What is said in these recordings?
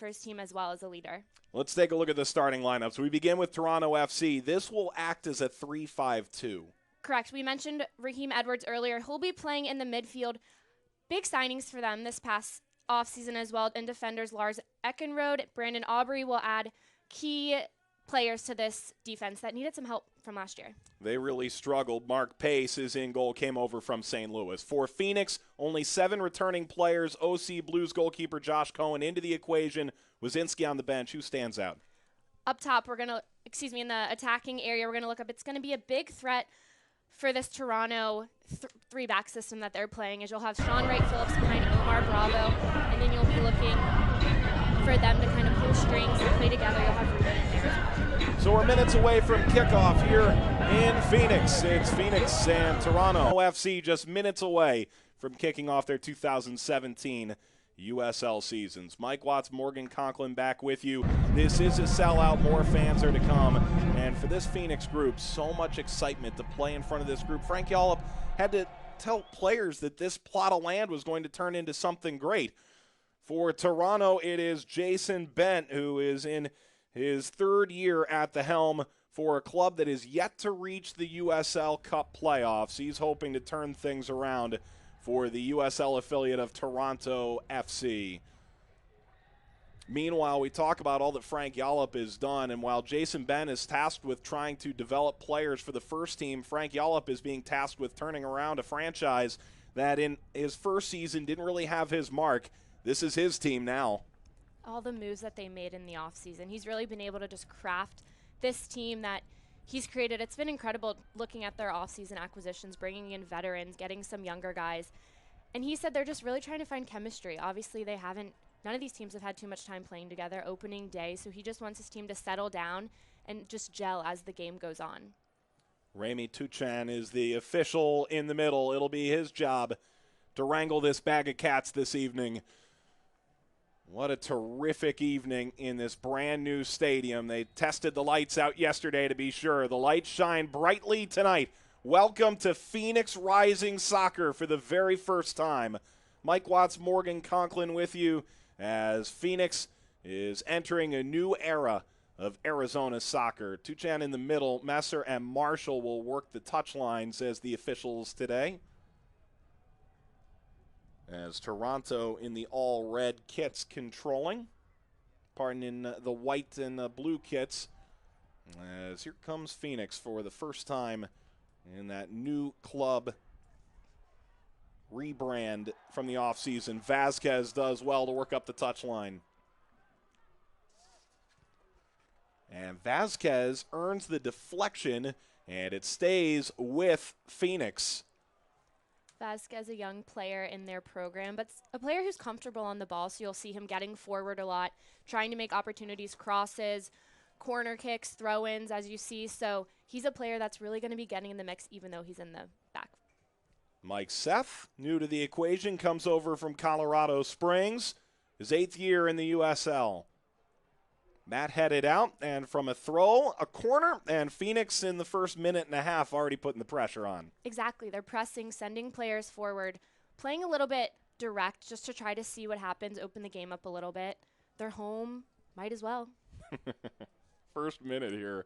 for his team as well as a leader. Let's take a look at the starting lineups. We begin with Toronto FC. This will act as a 3-5-2. Correct. We mentioned Raheem Edwards earlier. He'll be playing in the midfield. Big signings for them this past offseason as well. And defenders Lars Eckenrode, Brandon Aubrey will add key players to this defense that needed some help from last year. They really struggled. Mark Pace is in goal, came over from St. Louis. For Phoenix, only 7 returning players. OC Blues goalkeeper Josh Cohen into the equation. Wazinski on the bench. Who stands out? Up top, in the attacking area, we're going to look up. It's going to be a big threat for this Toronto three-back system that they're playing, as you'll have Sean Wright Phillips behind Omar Bravo, and then you'll be looking for them to kind of pull strings and play together. You'll have Ruben in there as well. So we're minutes away from kickoff here in Phoenix. It's Phoenix and Toronto FC just minutes away from kicking off their 2017 USL seasons. Mike Watts, Morgan Conklin back with you. This is a sellout. More fans are to come. And for this Phoenix group, so much excitement to play in front of this group. Frank Yallop had to tell players that this plot of land was going to turn into something great. For Toronto, it is Jason Bent, who is in his 3rd year at the helm for a club that is yet to reach the USL Cup playoffs. He's hoping to turn things around for the USL affiliate of Toronto FC. Meanwhile, we talk about all that Frank Yallop has done, and while Jason Bent is tasked with trying to develop players for the first team, Frank Yallop is being tasked with turning around a franchise that in his first season didn't really have his mark. This is his team now. All the moves that they made in the offseason, he's really been able to just craft this team that he's created. It's been incredible looking at their offseason acquisitions, bringing in veterans, getting some younger guys. And he said they're just really trying to find chemistry. Obviously, none of these teams have had too much time playing together opening day, so he just wants his team to settle down and just gel as the game goes on. Remy Tuchan is the official in the middle. It'll be his job to wrangle this bag of cats this evening. What a terrific evening in this brand new stadium. They tested the lights out yesterday to be sure. The lights shine brightly tonight. Welcome to Phoenix Rising Soccer for the very first time. Mike Watts, Morgan Conklin with you as Phoenix is entering a new era of Arizona soccer. Tuchan in the middle. Messer and Marshall will work the touchlines as the officials today. As Toronto in the all-red kits controlling. Pardon, in the white and blue kits. As here comes Phoenix for the first time in that new club rebrand from the offseason. Vasquez does well to work up the touchline. And Vasquez earns the deflection, and it stays with Phoenix. Vasquez, a young player in their program, but a player who's comfortable on the ball, so you'll see him getting forward a lot, trying to make opportunities, crosses, corner kicks, throw-ins, as you see. So he's a player that's really going to be getting in the mix, even though he's in the back. Mike Seth, new to the equation, comes over from Colorado Springs, his 8th year in the USL. Matt headed out, and from a throw, a corner, and Phoenix in the first minute and a half already putting the pressure on. Exactly. They're pressing, sending players forward, playing a little bit direct just to try to see what happens, open the game up a little bit. They're home. Might as well. First minute here,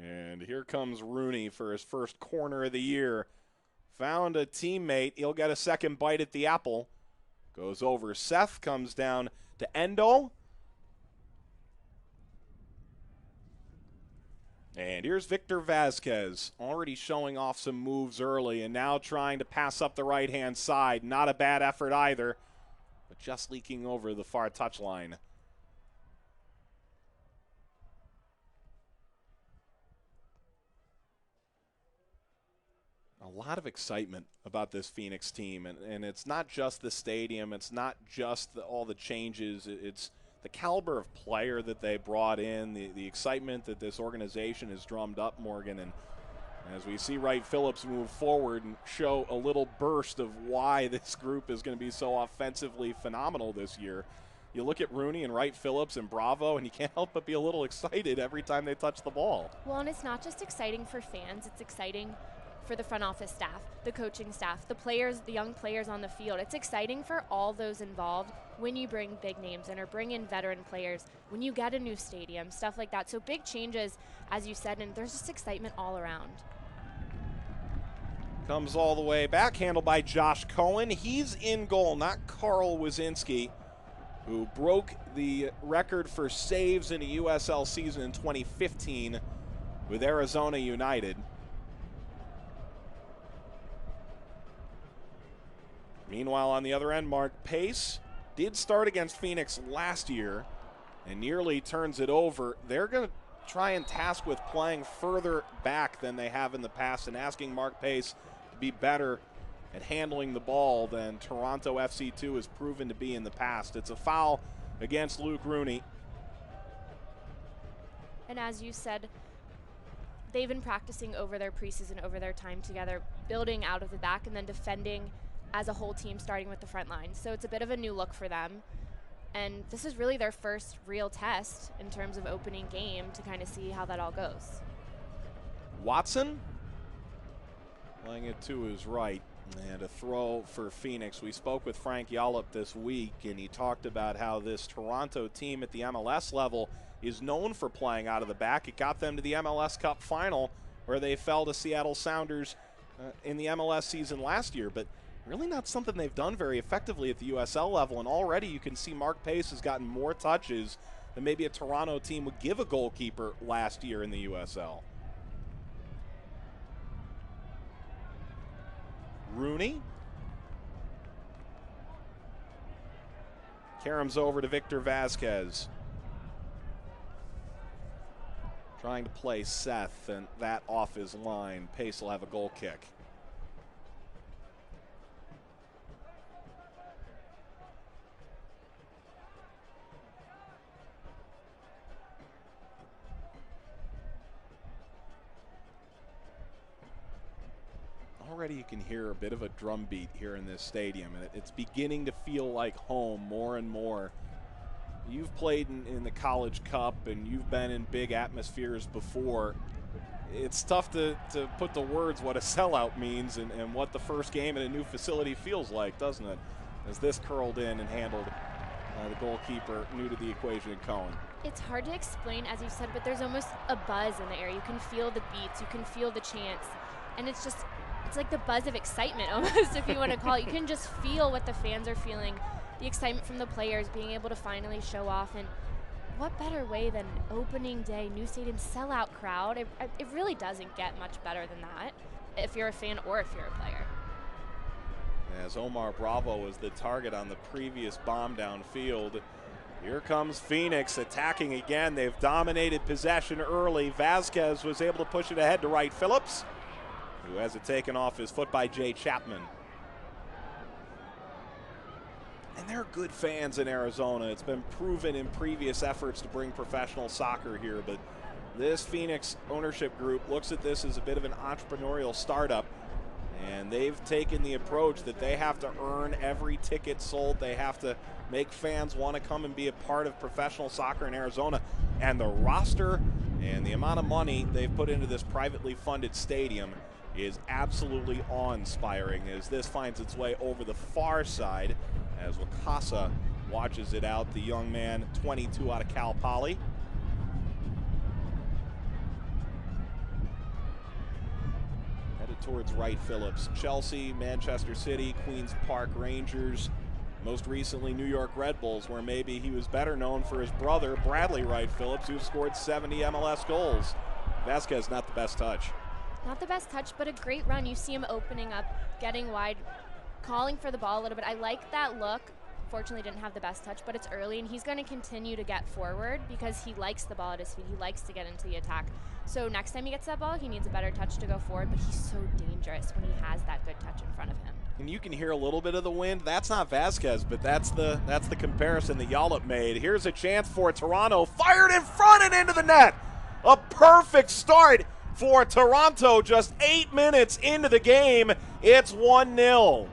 and here comes Rooney for his first corner of the year. Found a teammate. He'll get a second bite at the apple. Goes over. Seth comes down to Endo. And here's Victor Vasquez, already showing off some moves early and now trying to pass up the right-hand side. Not a bad effort either, but just leaking over the far touchline. A lot of excitement about this Phoenix team, and it's not just the stadium, it's not just all the changes, it's the caliber of player that they brought in, the excitement that this organization has drummed up, Morgan. And as we see Wright Phillips move forward and show a little burst of why this group is going to be so offensively phenomenal this year, you look at Rooney and Wright Phillips and Bravo, and you can't help but be a little excited every time they touch the ball. Well, and it's not just exciting for fans, it's exciting for the front office staff, the coaching staff, the players, the young players on the field. It's exciting for all those involved when you bring big names in or bring in veteran players, when you get a new stadium, stuff like that. So big changes, as you said, and there's just excitement all around. Comes all the way back, handled by Josh Cohen. He's in goal, not Carl Wazinski, who broke the record for saves in a USL season in 2015 with Arizona United. Meanwhile, on the other end, Mark Pace did start against Phoenix last year and nearly turns it over. They're going to try and task with playing further back than they have in the past and asking Mark Pace to be better at handling the ball than Toronto FC2 has proven to be in the past. It's a foul against Luke Rooney. And as you said, they've been practicing over their preseason, over their time together, building out of the back and then defending as a whole team, starting with the front line. So it's a bit of a new look for them. And this is really their first real test in terms of opening game to kind of see how that all goes. Watson playing it to his right, and a throw for Phoenix. We spoke with Frank Yallop this week, and he talked about how this Toronto team at the MLS level is known for playing out of the back. It got them to the MLS Cup final, where they fell to Seattle Sounders in the MLS season last year, but really not something they've done very effectively at the USL level. And already you can see Mark Pace has gotten more touches than maybe a Toronto team would give a goalkeeper last year in the USL. Rooney. Karam's over to Victor Vasquez. Trying to play Seth, and that off his line. Pace will have a goal kick. Already you can hear a bit of a drum beat here in this stadium, and it's beginning to feel like home more and more. You've played in the College Cup, and you've been in big atmospheres before. It's tough to put the words what a sellout means and what the first game in a new facility feels like, doesn't it? As this curled in and handled the goalkeeper new to the equation in Cohen. It's hard to explain, as you said, but there's almost a buzz in the air. You can feel the beats, you can feel the chants, and it's like the buzz of excitement almost, if you want to call it. You can just feel what the fans are feeling, the excitement from the players being able to finally show off. And what better way than opening day, new stadium, sellout crowd? It really doesn't get much better than that if you're a fan or if you're a player. As Omar Bravo was the target on the previous bomb downfield. Here comes Phoenix attacking again. They've dominated possession early. Vasquez was able to push it ahead to Wright Phillips, who has it taken off his foot by Jay Chapman. And they're good fans in Arizona. It's been proven in previous efforts to bring professional soccer here, but this Phoenix ownership group looks at this as a bit of an entrepreneurial startup, and they've taken the approach that they have to earn every ticket sold. They have to make fans want to come and be a part of professional soccer in Arizona. And the roster and the amount of money they've put into this privately funded stadium is absolutely awe-inspiring as this finds its way over the far side as Wakasa watches it out, the young man, 22 out of Cal Poly. Headed towards Wright Phillips. Chelsea, Manchester City, Queens Park Rangers, most recently New York Red Bulls, where maybe he was better known for his brother, Bradley Wright Phillips, who scored 70 MLS goals. Vasquez, not the best touch. Not the best touch, but a great run. You see him opening up, getting wide, calling for the ball a little bit. I like that look. Fortunately, didn't have the best touch, but it's early, and he's going to continue to get forward because he likes the ball at his feet. He likes to get into the attack. So next time he gets that ball, he needs a better touch to go forward, but he's so dangerous when he has that good touch in front of him. And you can hear a little bit of the wind. That's not Vasquez, but that's the comparison that Yallop made. Here's a chance for Toronto. Fired in front and into the net. A perfect start for Toronto just 8 minutes into the game. It's 1-0.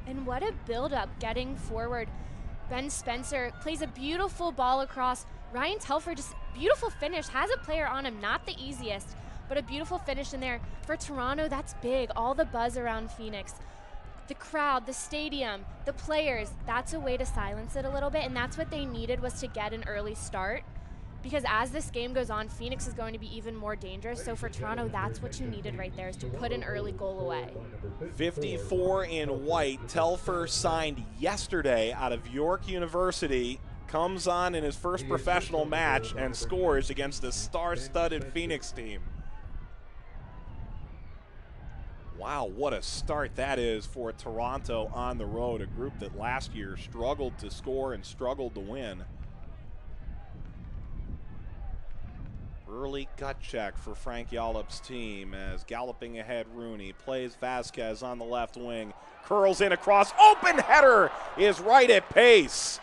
And what a build-up getting forward. Ben Spencer plays a beautiful ball across. Ryan Telfer, just beautiful finish, has a player on him, not the easiest, but a beautiful finish in there. For Toronto, that's big, all the buzz around Phoenix. The crowd, the stadium, the players, that's a way to silence it a little bit, and that's what they needed, was to get an early start. Because as this game goes on, Phoenix is going to be even more dangerous. So for Toronto, that's what you needed right there, is to put an early goal away. 54 in white. Telfer signed yesterday out of York University. Comes on in his first professional match and scores against the star-studded Phoenix team. Wow, what a start that is for Toronto on the road, a group that last year struggled to score and struggled to win. Early gut check for Frank Yallop's team as galloping ahead Rooney plays Vasquez on the left wing, curls in across, open header is right at pace.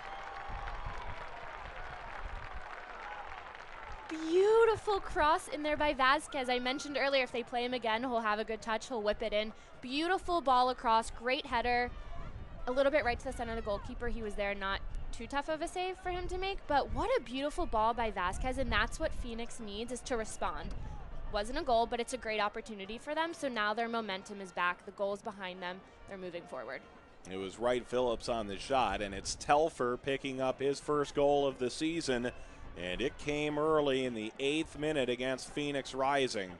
Beautiful cross in there by Vasquez. I mentioned earlier, if they play him again, he'll have a good touch, he'll whip it in. Beautiful ball across, great header, a little bit right to the center of the goalkeeper. He was there, not too tough of a save for him to make, but what a beautiful ball by Vasquez, and that's what Phoenix needs, is to respond. Wasn't a goal, but it's a great opportunity for them, so now their momentum is back, the goal's behind them, they're moving forward. It was Wright Phillips on the shot, and it's Telfer picking up his first goal of the season, and it came early in the 8th minute against Phoenix Rising.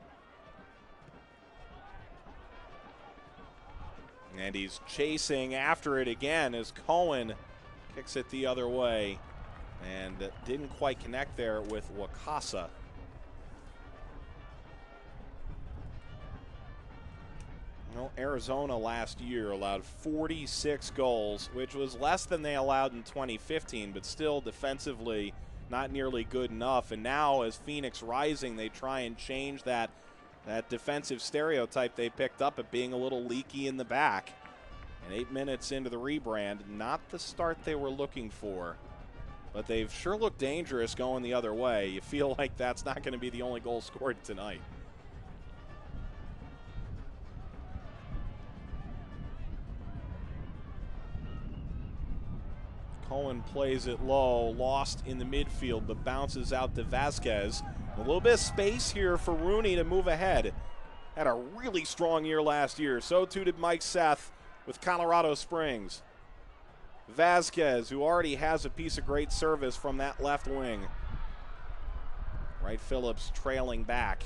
And he's chasing after it again as Cohen kicks it the other way and didn't quite connect there with Wakasa. Well, Arizona last year allowed 46 goals, which was less than they allowed in 2015, but still defensively not nearly good enough. And now as Phoenix Rising, they try and change that defensive stereotype they picked up at being a little leaky in the back. And 8 minutes into the rebrand, not the start they were looking for, but they've sure looked dangerous going the other way. You feel like that's not going to be the only goal scored tonight. Cohen plays it low, lost in the midfield, but bounces out to Vasquez. A little bit of space here for Rooney to move ahead. Had a really strong year last year. So too did Mike Seth with Colorado Springs. Vasquez, who already has a piece of great service from that left wing. Wright Phillips trailing back.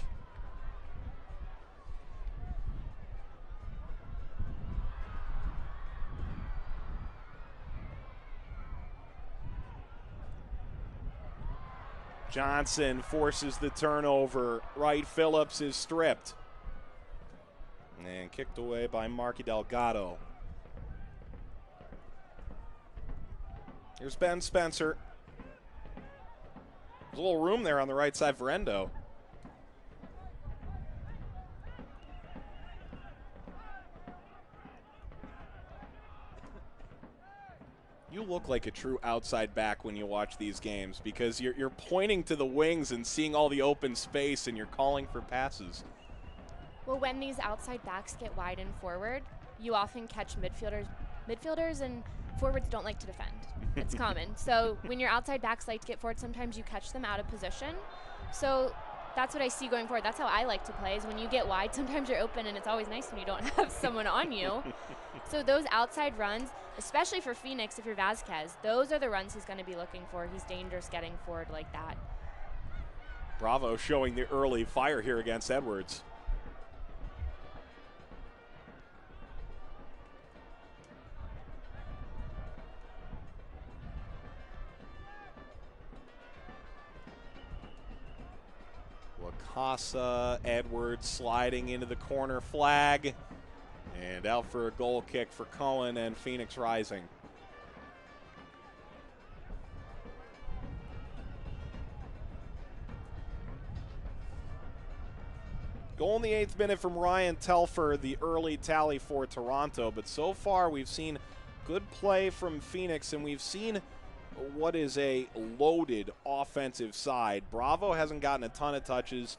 Johnson forces the turnover. Wright Phillips is stripped and kicked away by Marky Delgado. Here's Ben Spencer. There's a little room there on the right side for Endo. You look like a true outside back when you watch these games because you're pointing to the wings and seeing all the open space and you're calling for passes. Well, when these outside backs get wide and forward, you often catch midfielders and forwards don't like to defend. It's common. So when your outside backs like to get forward, sometimes you catch them out of position. So that's what I see going forward. That's how I like to play, is when you get wide, sometimes you're open, and it's always nice when you don't have someone on you. So those outside runs, especially for Phoenix, if you're Vasquez, those are the runs he's going to be looking for. He's dangerous getting forward like that. Bravo showing the early fire here against Edwards. Wakasa, Edwards sliding into the corner flag. And out for a goal kick for Cohen and Phoenix Rising. Goal in the 8th minute from Ryan Telfer, the early tally for Toronto. But so far we've seen good play from Phoenix, and we've seen what is a loaded offensive side. Bravo hasn't gotten a ton of touches,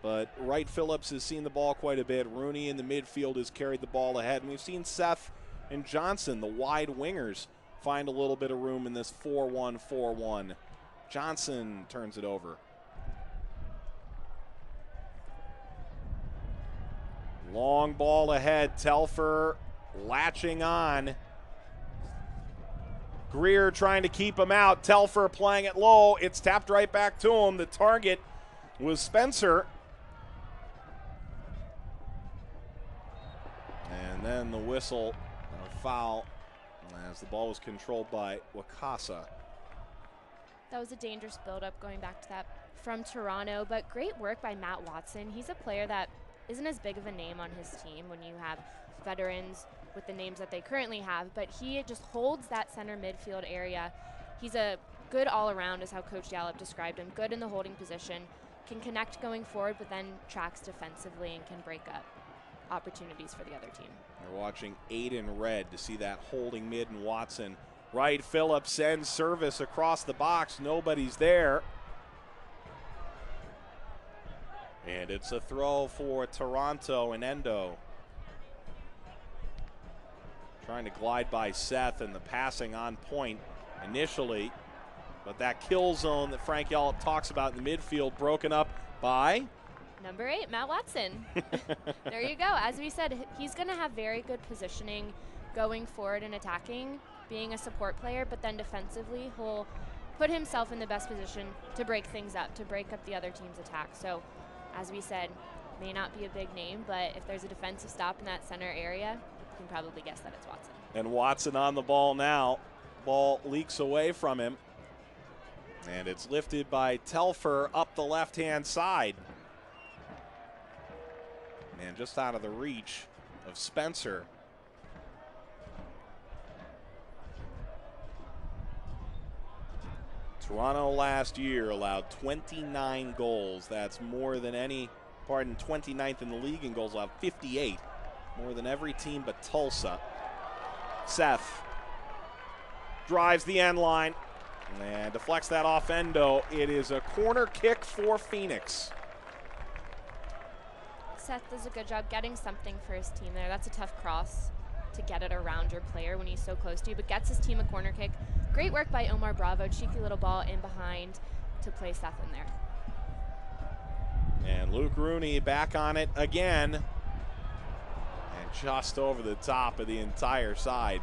but Wright Phillips has seen the ball quite a bit. Rooney in the midfield has carried the ball ahead. And we've seen Seth and Johnson, the wide wingers, find a little bit of room in this 4-1-4-1. Johnson turns it over. Long ball ahead. Telfer latching on. Greer trying to keep him out. Telfer playing it low. It's tapped right back to him. The target was Spencer. And then the whistle of foul as the ball was controlled by Wakasa. That was a dangerous buildup going back to that from Toronto, but great work by Matt Watson. He's a player that isn't as big of a name on his team when you have veterans with the names that they currently have, but he just holds that center midfield area. He's a good all-around is how Coach Gallup described him. Good in the holding position, can connect going forward, but then tracks defensively and can break up opportunities for the other team. We're watching 8 in red to see that holding mid and Watson. Right, Phillips sends service across the box. Nobody's there. And it's a throw for Toronto and Endo. Trying to glide by Seth, and the passing on point initially. But that kill zone that Frank Gallup talks about in the midfield broken up by number 8, Matt Watson. There you go. As we said, he's going to have very good positioning going forward and attacking, being a support player, but then defensively, he'll put himself in the best position to break things up, to break up the other team's attack. So, as we said, may not be a big name, but if there's a defensive stop in that center area, you can probably guess that it's Watson. And Watson on the ball now. Ball leaks away from him. And it's lifted by Telfer up the left-hand side. And just out of the reach of Spencer. Toronto last year allowed 29 goals. That's more than 29th in the league in goals allowed, 58. More than every team but Tulsa. Seth drives the end line and deflects that off Endo. It is a corner kick for Phoenix. Seth does a good job getting something for his team there. That's a tough cross to get it around your player when he's so close to you, but gets his team a corner kick. Great work by Omar Bravo. Cheeky little ball in behind to play Seth in there. And Luke Rooney back on it again. And just over the top of the entire side.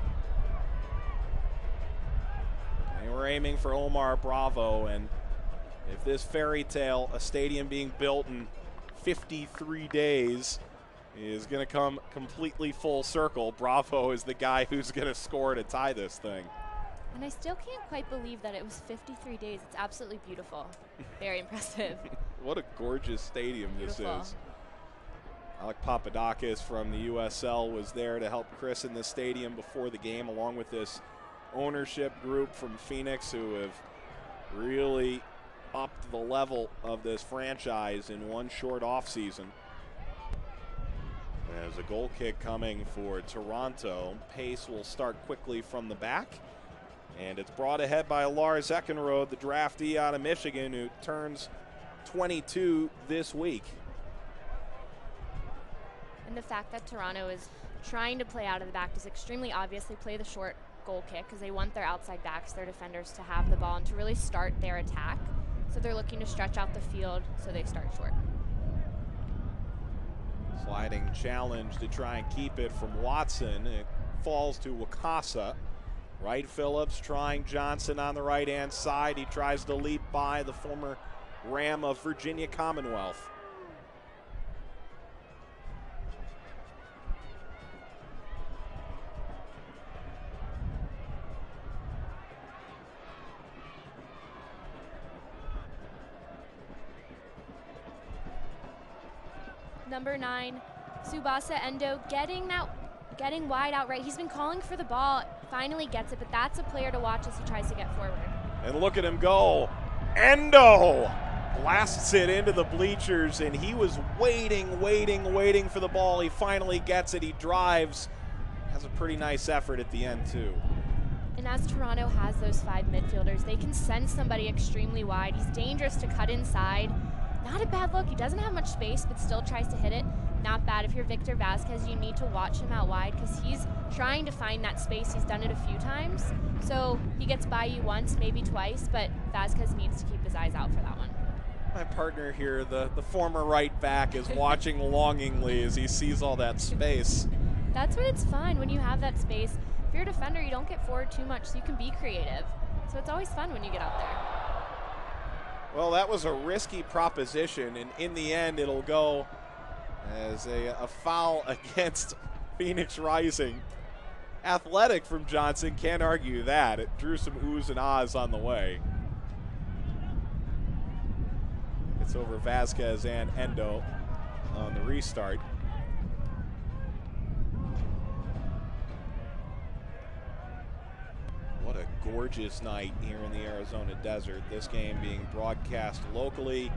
They were aiming for Omar Bravo, and if this fairy tale, a stadium being built in 53 days, is going to come completely full circle, Bravo is the guy who's going to score to tie this thing. And I still can't quite believe that it was 53 days. It's absolutely beautiful. Very impressive. What a gorgeous stadium Beautiful. This is. Alec Papadakis from the USL was there to help christen the stadium before the game, along with this ownership group from Phoenix who have really upped the level of this franchise in one short offseason. There's a goal kick coming for Toronto. Pace will start quickly from the back. And it's brought ahead by Lars Eckenrode, the draftee out of Michigan, who turns 22 this week. And the fact that Toronto is trying to play out of the back is extremely obvious. They play the short goal kick because they want their outside backs, their defenders, to have the ball and to really start their attack. So they're looking to stretch out the field, so they start short. Sliding challenge to try and keep it from Watson. It falls to Wakasa. Right, Phillips trying Johnson on the right-hand side. He tries to leap by the former Ram of Virginia Commonwealth. Number 9, Tsubasa Endo getting wide out right. He's been calling for the ball, finally gets it, but that's a player to watch as he tries to get forward. And look at him go. Endo blasts it into the bleachers, and he was waiting for the ball. He finally gets it. He drives. Has a pretty nice effort at the end, too. And as Toronto has those 5 midfielders, they can send somebody extremely wide. He's dangerous to cut inside. Not a bad look. He doesn't have much space, but still tries to hit it. not bad. If you're Victor Vasquez, you need to watch him out wide because he's trying to find that space. He's done it a few times. So he gets by you once, maybe twice, but Vasquez needs to keep his eyes out for that one. My partner here, the former right back, is watching longingly as he sees all that space. That's when it's fun, when you have that space. If you're a defender, you don't get forward too much, so you can be creative. So it's always fun when you get out there. Well, that was a risky proposition, and in the end, it'll go as a foul against Phoenix Rising. Athletic from Johnson, can't argue that. It drew some oohs and ahs on the way. It's over Vasquez and Endo on the restart. What a gorgeous night here in the Arizona desert. This game being broadcast locally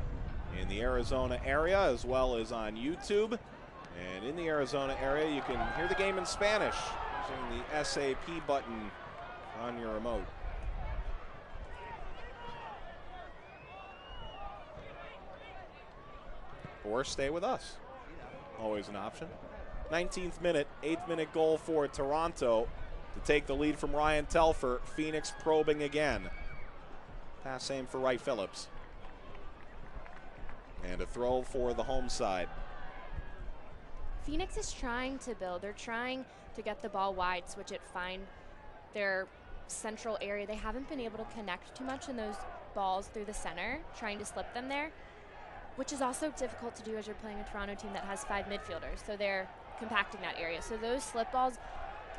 in the Arizona area as well as on YouTube. And in the Arizona area, you can hear the game in Spanish using the SAP button on your remote. Or stay with us. Always an option. 19th minute, 8th minute goal for Toronto to take the lead from Ryan Telfer. Phoenix probing again. Pass same for Wright Phillips. And a throw for the home side. Phoenix is trying to build. They're trying to get the ball wide, switch it, find their central area. They haven't been able to connect too much in those balls through the center, trying to slip them there, which is also difficult to do as you're playing a Toronto team that has 5 midfielders. So they're compacting that area. So those slip balls,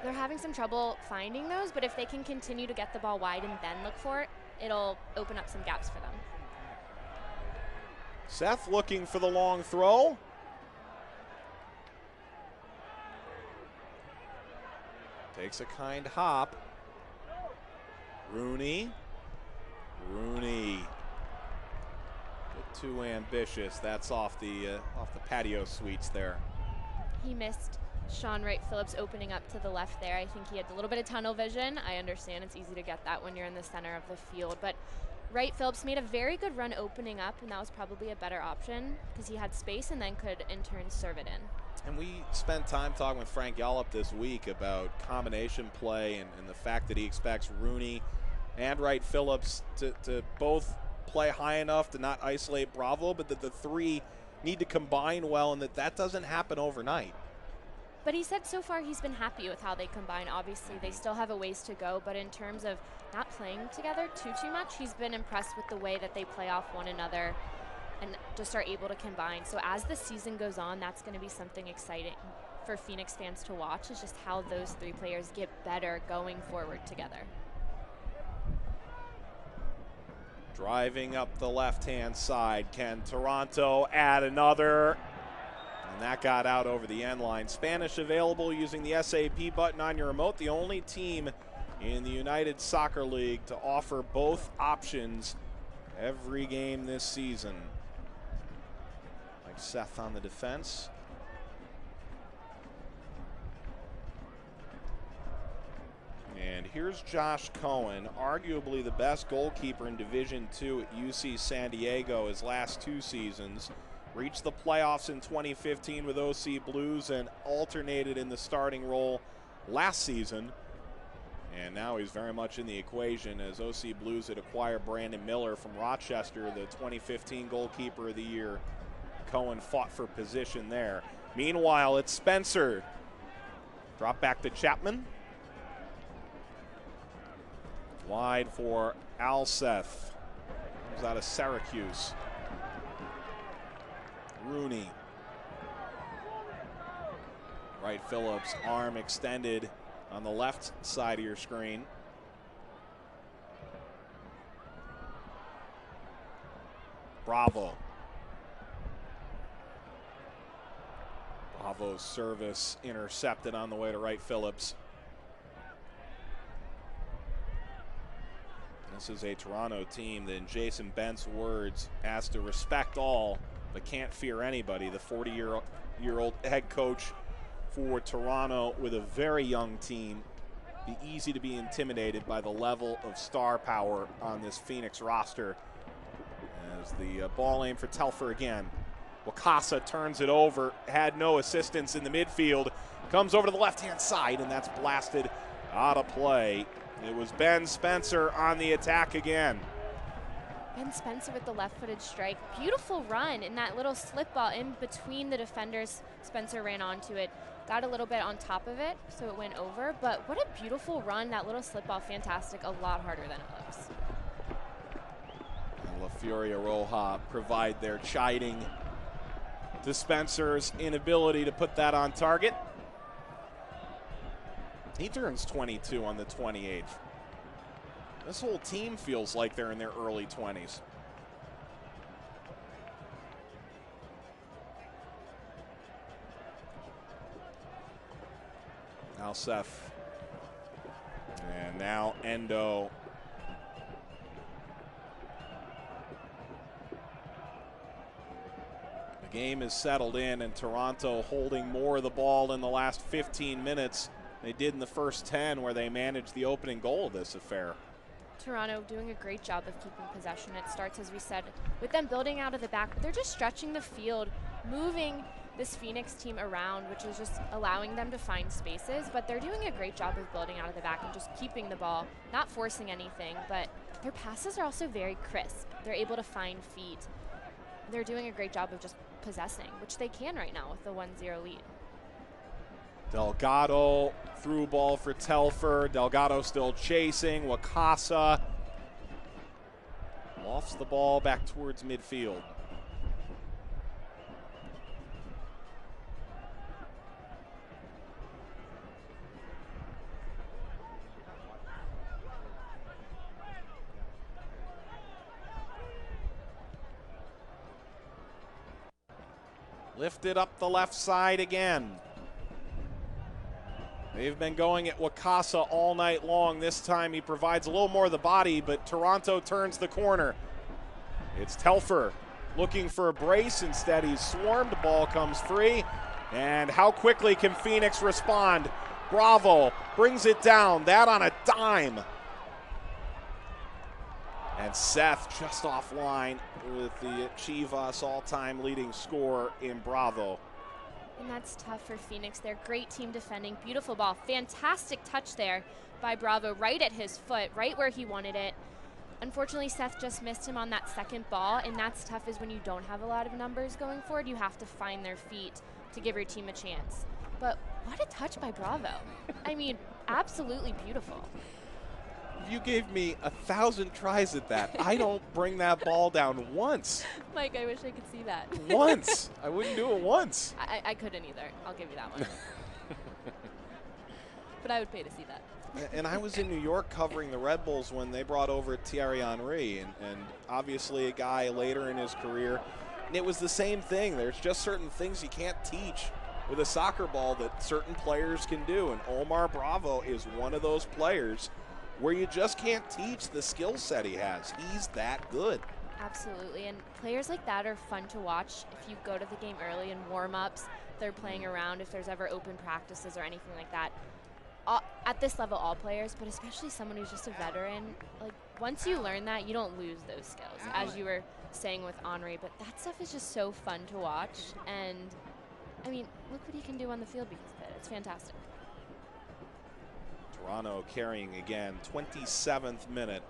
they're having some trouble finding those, but if they can continue to get the ball wide and then look for it, it'll open up some gaps for them. Seth looking for the long throw. Takes a kind hop. Rooney. Too ambitious. That's off the patio suites there. He missed Sean Wright Phillips opening up to the left there. I think he had a little bit of tunnel vision. I understand it's easy to get that when you're in the center of the field, but Wright Phillips made a very good run opening up, and that was probably a better option because he had space and then could in turn serve it in. And we spent time talking with Frank Yallop this week about combination play and the fact that he expects Rooney and Wright Phillips to both play high enough to not isolate Bravo, but that the three need to combine well and that doesn't happen overnight. But he said so far he's been happy with how they combine. Obviously, they still have a ways to go, but in terms of not playing together too much, he's been impressed with the way that they play off one another and just are able to combine. So as the season goes on, that's going to be something exciting for Phoenix fans to watch, is just how those three players get better going forward together. Driving up the left-hand side, can Toronto add another? And that got out over the end line. Spanish available using the SAP button on your remote. The only team in the United Soccer League to offer both options every game this season. Like Seth on the defense. And here's Josh Cohen, arguably the best goalkeeper in Division II at UC San Diego his last 2 seasons. Reached the playoffs in 2015 with OC Blues and alternated in the starting role last season. And now he's very much in the equation as OC Blues had acquired Brandon Miller from Rochester, the 2015 goalkeeper of the year. Cohen fought for position there. Meanwhile, it's Spencer. Drop back to Chapman. Wide for Alseth. Comes out of Syracuse. Rooney. Wright Phillips, arm extended on the left side of your screen. Bravo. Bravo's service intercepted on the way to Wright Phillips. This is a Toronto team that, in Jason Bent's words, has to respect all but can't fear anybody. The 40-year-old head coach for Toronto with a very young team. Be easy to be intimidated by the level of star power on this Phoenix roster. As the ball aim for Telfer again. Wakasa turns it over, had no assistance in the midfield, comes over to the left-hand side, and that's blasted out of play. It was Ben Spencer on the attack again. Ben Spencer with the left-footed strike. Beautiful run in that little slip ball in between the defenders. Spencer ran onto it, got a little bit on top of it, so it went over. But what a beautiful run. That little slip ball, fantastic. A lot harder than it looks. And La Furia Roja provide their chiding to Spencer's inability to put that on target. He turns 22 on the 28th. This whole team feels like they're in their early 20s. Now Seth. And now Endo. The game is settled in, and Toronto holding more of the ball in the last 15 minutes than they did in the first 10, where they managed the opening goal of this affair. Toronto doing a great job of keeping possession. It starts, as we said, with them building out of the back, but they're just stretching the field, moving this Phoenix team around, which is just allowing them to find spaces, but they're doing a great job of building out of the back and just keeping the ball, not forcing anything, but their passes are also very crisp. They're able to find feet. They're doing a great job of just possessing, which they can right now with the 1-0 lead. Delgado, through ball for Telfer. Delgado still chasing. Wakasa lofts the ball back towards midfield. Lifted up the left side again. They've been going at Wakasa all night long. This time he provides a little more of the body, but Toronto turns the corner. It's Telfer looking for a brace. Instead, he's swarmed. The ball comes free. And how quickly can Phoenix respond? Bravo brings it down. That on a dime. And Seth just offline with the Chivas all-time leading score in Bravo. And that's tough for Phoenix. They're great team defending. Beautiful ball. Fantastic touch there by Bravo, right at his foot, right where he wanted it. Unfortunately, Seth just missed him on that second ball, and that's tough is when you don't have a lot of numbers going forward. You have to find their feet to give your team a chance. But what a touch by Bravo. I mean, absolutely beautiful. You gave me 1,000 tries at that. I don't bring that ball down once. Mike, I wish I could see that. Once. I wouldn't do it once. I couldn't either. I'll give you that one. But I would pay to see that. And I was in New York covering the Red Bulls when they brought over Thierry Henry, and obviously a guy later in his career. And it was the same thing. There's just certain things you can't teach with a soccer ball that certain players can do. And Omar Bravo is one of those players where you just can't teach the skill set he has. He's that good. Absolutely, and players like that are fun to watch. If you go to the game early in warm-ups, they're playing around, if there's ever open practices or anything like that. At this level, all players, but especially someone who's just a veteran, like once you learn that, you don't lose those skills, as you were saying with Henry, but that stuff is just so fun to watch, and I mean, look what he can do on the field because of it. It's fantastic. Toronto carrying again, 27th minute,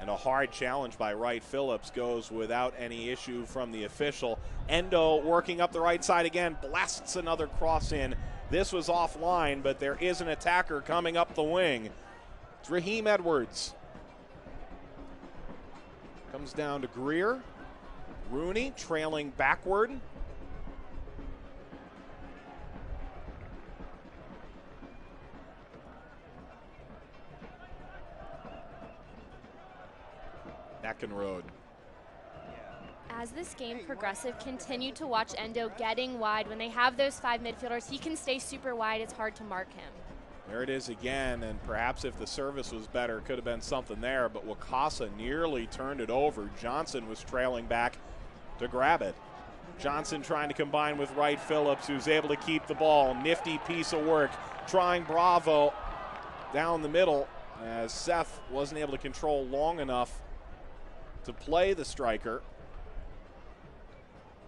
and a hard challenge by Wright Phillips goes without any issue from the official. Endo working up the right side again, blasts another cross in. This was offline, but there is an attacker coming up the wing. It's Raheem Edwards. Comes down to Greer. Rooney trailing backward. Eckenrode. As this game progressive, continue to watch Endo getting wide. When they have those 5 midfielders, he can stay super wide. It's hard to mark him. There it is again, and perhaps if the service was better, could have been something there, but Wakasa nearly turned it over. Johnson was trailing back to grab it. Johnson trying to combine with Wright Phillips, who's able to keep the ball. Nifty piece of work, trying Bravo down the middle, as Seth wasn't able to control long enough to play the striker.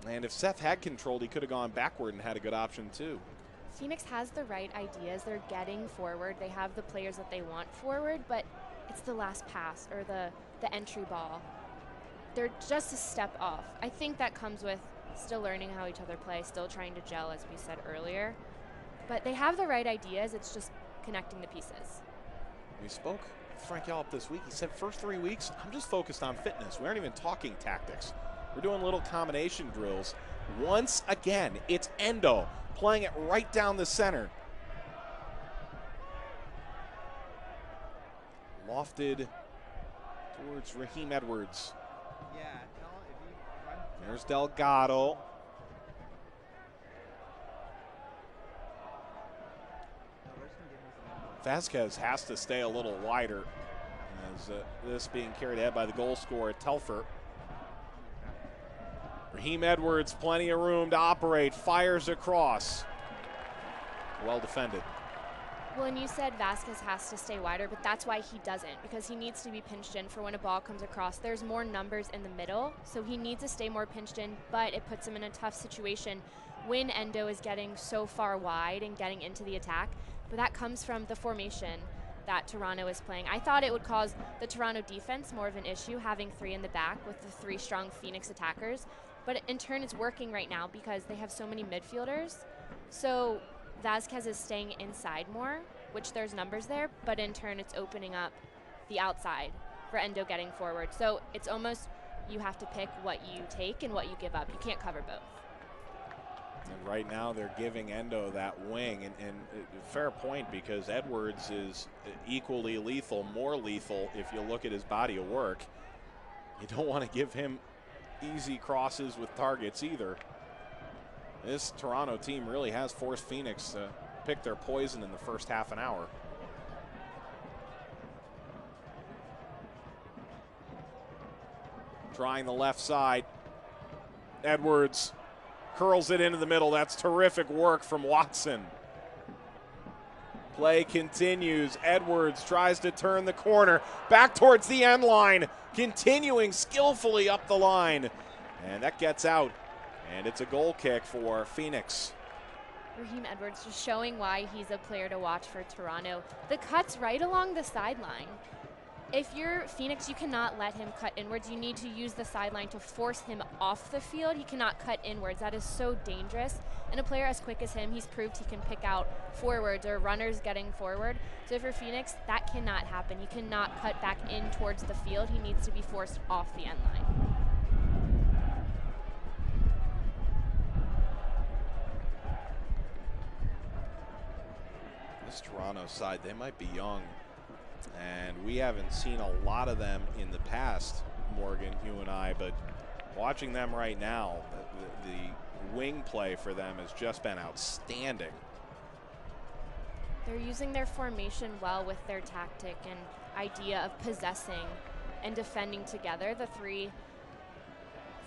And if Seth had controlled, he could have gone backward and had a good option too. Phoenix has the right ideas. They're getting forward. They have the players that they want forward, but it's the last pass or the entry ball. They're just a step off. I think that comes with still learning how each other play, still trying to gel, as we said earlier. But they have the right ideas. It's just connecting the pieces. We spoke with Frank Yallop this week. He said first 3 weeks, I'm just focused on fitness. We aren't even talking tactics. We're doing little combination drills. Once again, it's Endo playing it right down the center. Lofted towards Raheem Edwards. There's Delgado. Vasquez has to stay a little wider as this being carried ahead by the goal scorer, Telfer. Raheem Edwards, plenty of room to operate, fires across. Well defended. Well, and you said Vasquez has to stay wider, but that's why he doesn't, because he needs to be pinched in for when a ball comes across. There's more numbers in the middle, so he needs to stay more pinched in, but it puts him in a tough situation when Endo is getting so far wide and getting into the attack. But that comes from the formation that Toronto is playing. I thought it would cause the Toronto defense more of an issue, having three in the back with the three strong Phoenix attackers. But in turn, it's working right now because they have so many midfielders. So Vasquez is staying inside more, which there's numbers there, but in turn, it's opening up the outside for Endo getting forward. So it's almost you have to pick what you take and what you give up. You can't cover both. And right now they're giving Endo that wing, and fair point, because Edwards is equally lethal, more lethal if you look at his body of work. You don't want to give him easy crosses with targets either. This Toronto team really has forced Phoenix to pick their poison in the first half an hour. Trying the left side. Edwards curls it into the middle. That's terrific work from Watson. Play continues. Edwards tries to turn the corner. Back towards the end line. Continuing skillfully up the line. And that gets out. And it's a goal kick for Phoenix. Raheem Edwards just showing why he's a player to watch for Toronto. The cut's right along the sideline. If you're Phoenix, you cannot let him cut inwards. You need to use the sideline to force him off the field. He cannot cut inwards. That is so dangerous. And a player as quick as him, he's proved he can pick out forwards or runners getting forward. So if you're Phoenix, that cannot happen. He cannot cut back in towards the field. He needs to be forced off the end line. This Toronto side, they might be young, and we haven't seen a lot of them in the past, Morgan, you and I, but watching them right now, the wing play for them has just been outstanding. They're using their formation well with their tactic and idea of possessing and defending together. The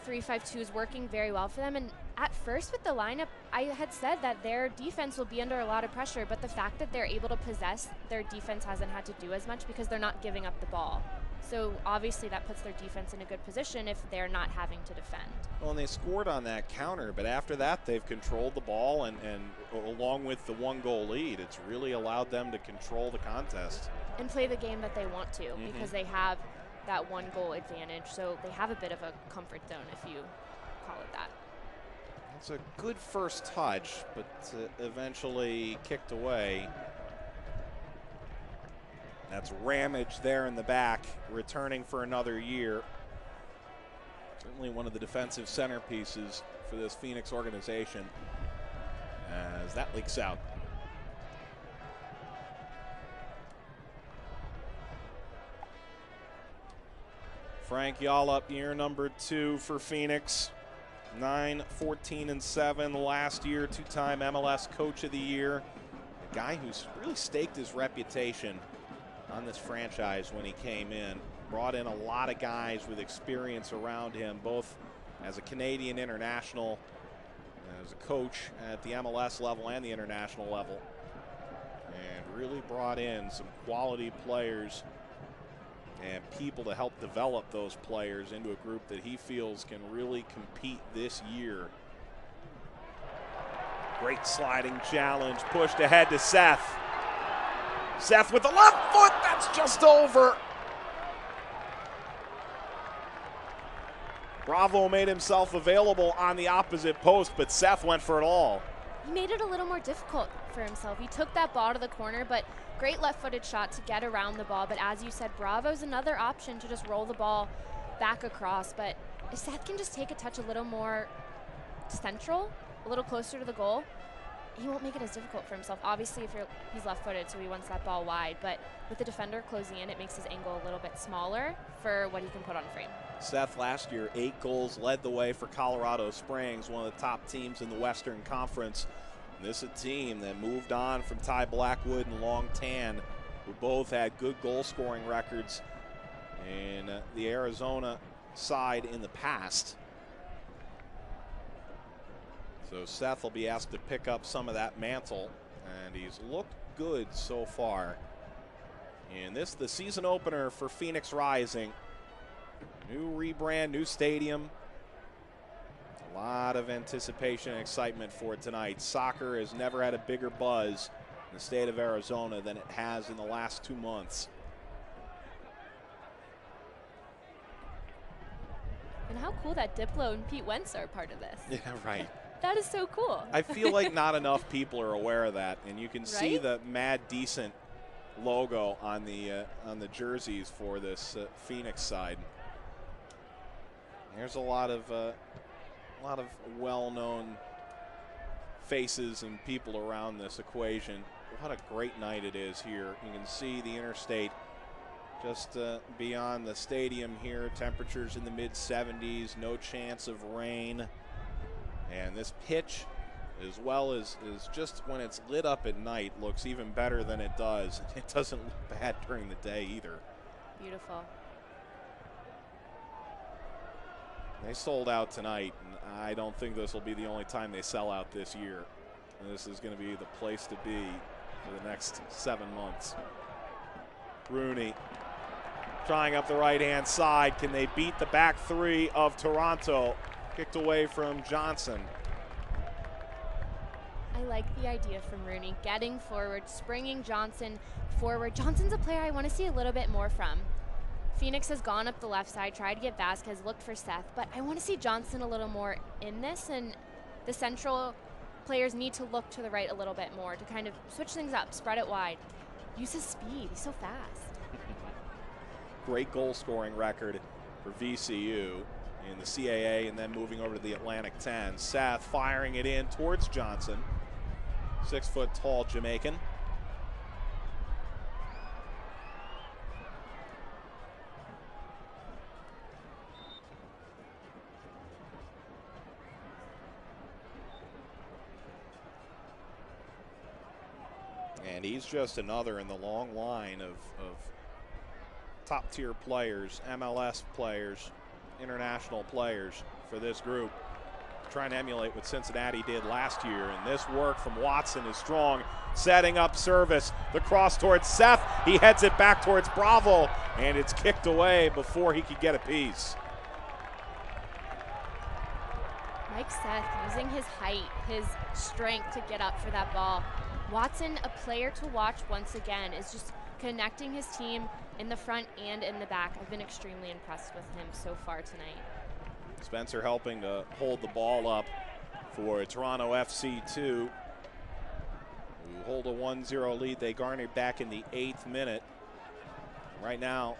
3-5-2 is working very well for them. And at first with the lineup, I had said that their defense will be under a lot of pressure, but the fact that they're able to possess, their defense hasn't had to do as much because they're not giving up the ball. So obviously that puts their defense in a good position if they're not having to defend. Well, and they scored on that counter, but after that they've controlled the ball, and along with the 1-goal lead, it's really allowed them to control the contest. And play the game that they want to because they have that 1-goal advantage. So they have a bit of a comfort zone, if you call it that. It's a good first touch, but eventually kicked away. That's Ramage there in the back, returning for another year. Certainly one of the defensive centerpieces for this Phoenix organization, as that leaks out. Frank Yallop, year number 2 for Phoenix. 9-14-7 last year, 2-time MLS Coach of the Year. A guy who's really staked his reputation on this franchise when he came in. Brought in a lot of guys with experience around him, both as a Canadian international, as a coach at the MLS level and the international level. And really brought in some quality players and people to help develop those players into a group that he feels can really compete this year. Great sliding challenge, pushed ahead to Seth. Seth with the left foot, that's just over. Bravo made himself available on the opposite post, but Seth went for it all. He made it a little more difficult for himself. He took that ball to the corner, but great left-footed shot to get around the ball. But as you said, Bravo's another option to just roll the ball back across. But if Seth can just take a touch a little more central, a little closer to the goal, he won't make it as difficult for himself. Obviously, he's left-footed, so he wants that ball wide. But with the defender closing in, it makes his angle a little bit smaller for what he can put on frame. Seth last year, 8 goals, led the way for Colorado Springs, one of the top teams in the Western Conference. And this is a team that moved on from Ty Blackwood and Long Tan, who both had good goal-scoring records in the Arizona side in the past. So Seth will be asked to pick up some of that mantle, and he's looked good so far. And this, the season opener for Phoenix Rising. New rebrand, new stadium. A lot of anticipation and excitement for tonight. Soccer has never had a bigger buzz in the state of Arizona than it has in the last 2 months. And how cool that Diplo and Pete Wentz are part of this. Yeah, right. That is so cool. I feel like not enough people are aware of that, and you can see Right? the Mad Decent logo on the jerseys for this Phoenix side. There's a lot of well-known faces and people around this equation. What a great night it is here. You can see the interstate just beyond the stadium here. Temperatures in the mid-70s, no chance of rain. And this pitch, as well as just when it's lit up at night, looks even better than it does. It doesn't look bad during the day either. Beautiful. They sold out tonight, and I don't think this will be the only time they sell out this year. And this is going to be the place to be for the next 7 months. Rooney trying up the right-hand side. Can they beat the back three of Toronto? Kicked away from Johnson. I like the idea from Rooney, getting forward, springing Johnson forward. Johnson's a player I want to see a little bit more from. Phoenix has gone up the left side, tried to get Vasquez, looked for Seth, but I want to see Johnson a little more in this, and the central players need to look to the right a little bit more to kind of switch things up, spread it wide. Use his speed, he's so fast. Great goal scoring record for VCU in the CAA, and then moving over to the Atlantic 10. Seth firing it in towards Johnson. 6-foot tall Jamaican. And he's just another in the long line of top-tier players, MLS players, international players for this group. Trying to emulate what Cincinnati did last year. And this work from Watson is strong. Setting up service. The cross towards Seth. He heads it back towards Bravo. And it's kicked away before he could get a piece. Mike Seth using his height, his strength to get up for that ball. Watson, a player to watch once again, is just connecting his team in the front and in the back. I've been extremely impressed with him so far tonight. Spencer helping to hold the ball up for Toronto FC2, who hold a 1-0 lead. They garnered back in the 8th minute. Right now,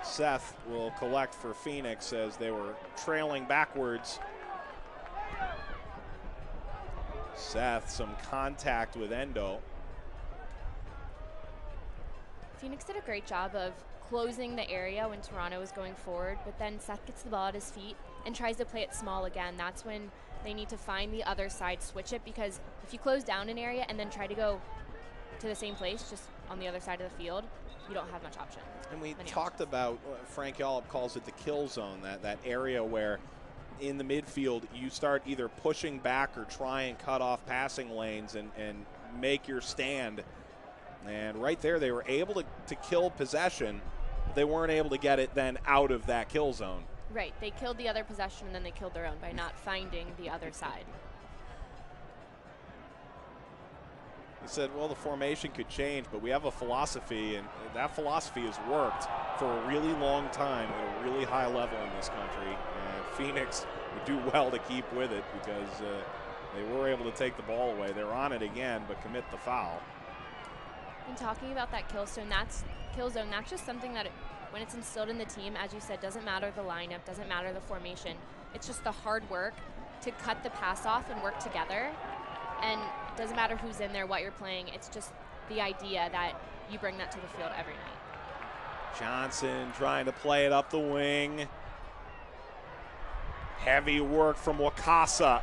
Seth will collect for Phoenix as they were trailing backwards. Seth, some contact with Endo. Phoenix did a great job of closing the area when Toronto was going forward, but then Seth gets the ball at his feet and tries to play it small again. That's when they need to find the other side, switch it, because if you close down an area and then try to go to the same place, just on the other side of the field, you don't have much option. And we talked about, Frank Yallop calls it the kill zone, that area where in the midfield you start either pushing back or try and cut off passing lanes and make your stand. And right there they were able to kill possession they weren't able to get it then out of that kill zone. Right, they killed the other possession and then they killed their own by not finding the other side. He said, well, the formation could change, but we have a philosophy, and that philosophy has worked for a really long time at a really high level in this country. And Phoenix would do well to keep with it because they were able to take the ball away. They're on it again, but commit the foul. And talking about that kill zone, that's just something that when it's instilled in the team, as you said, doesn't matter the lineup, doesn't matter the formation. It's just the hard work to cut the pass off and work together. And it doesn't matter who's in there, what you're playing. It's just the idea that you bring that to the field every night. Johnson trying to play it up the wing. Heavy work from Wakasa.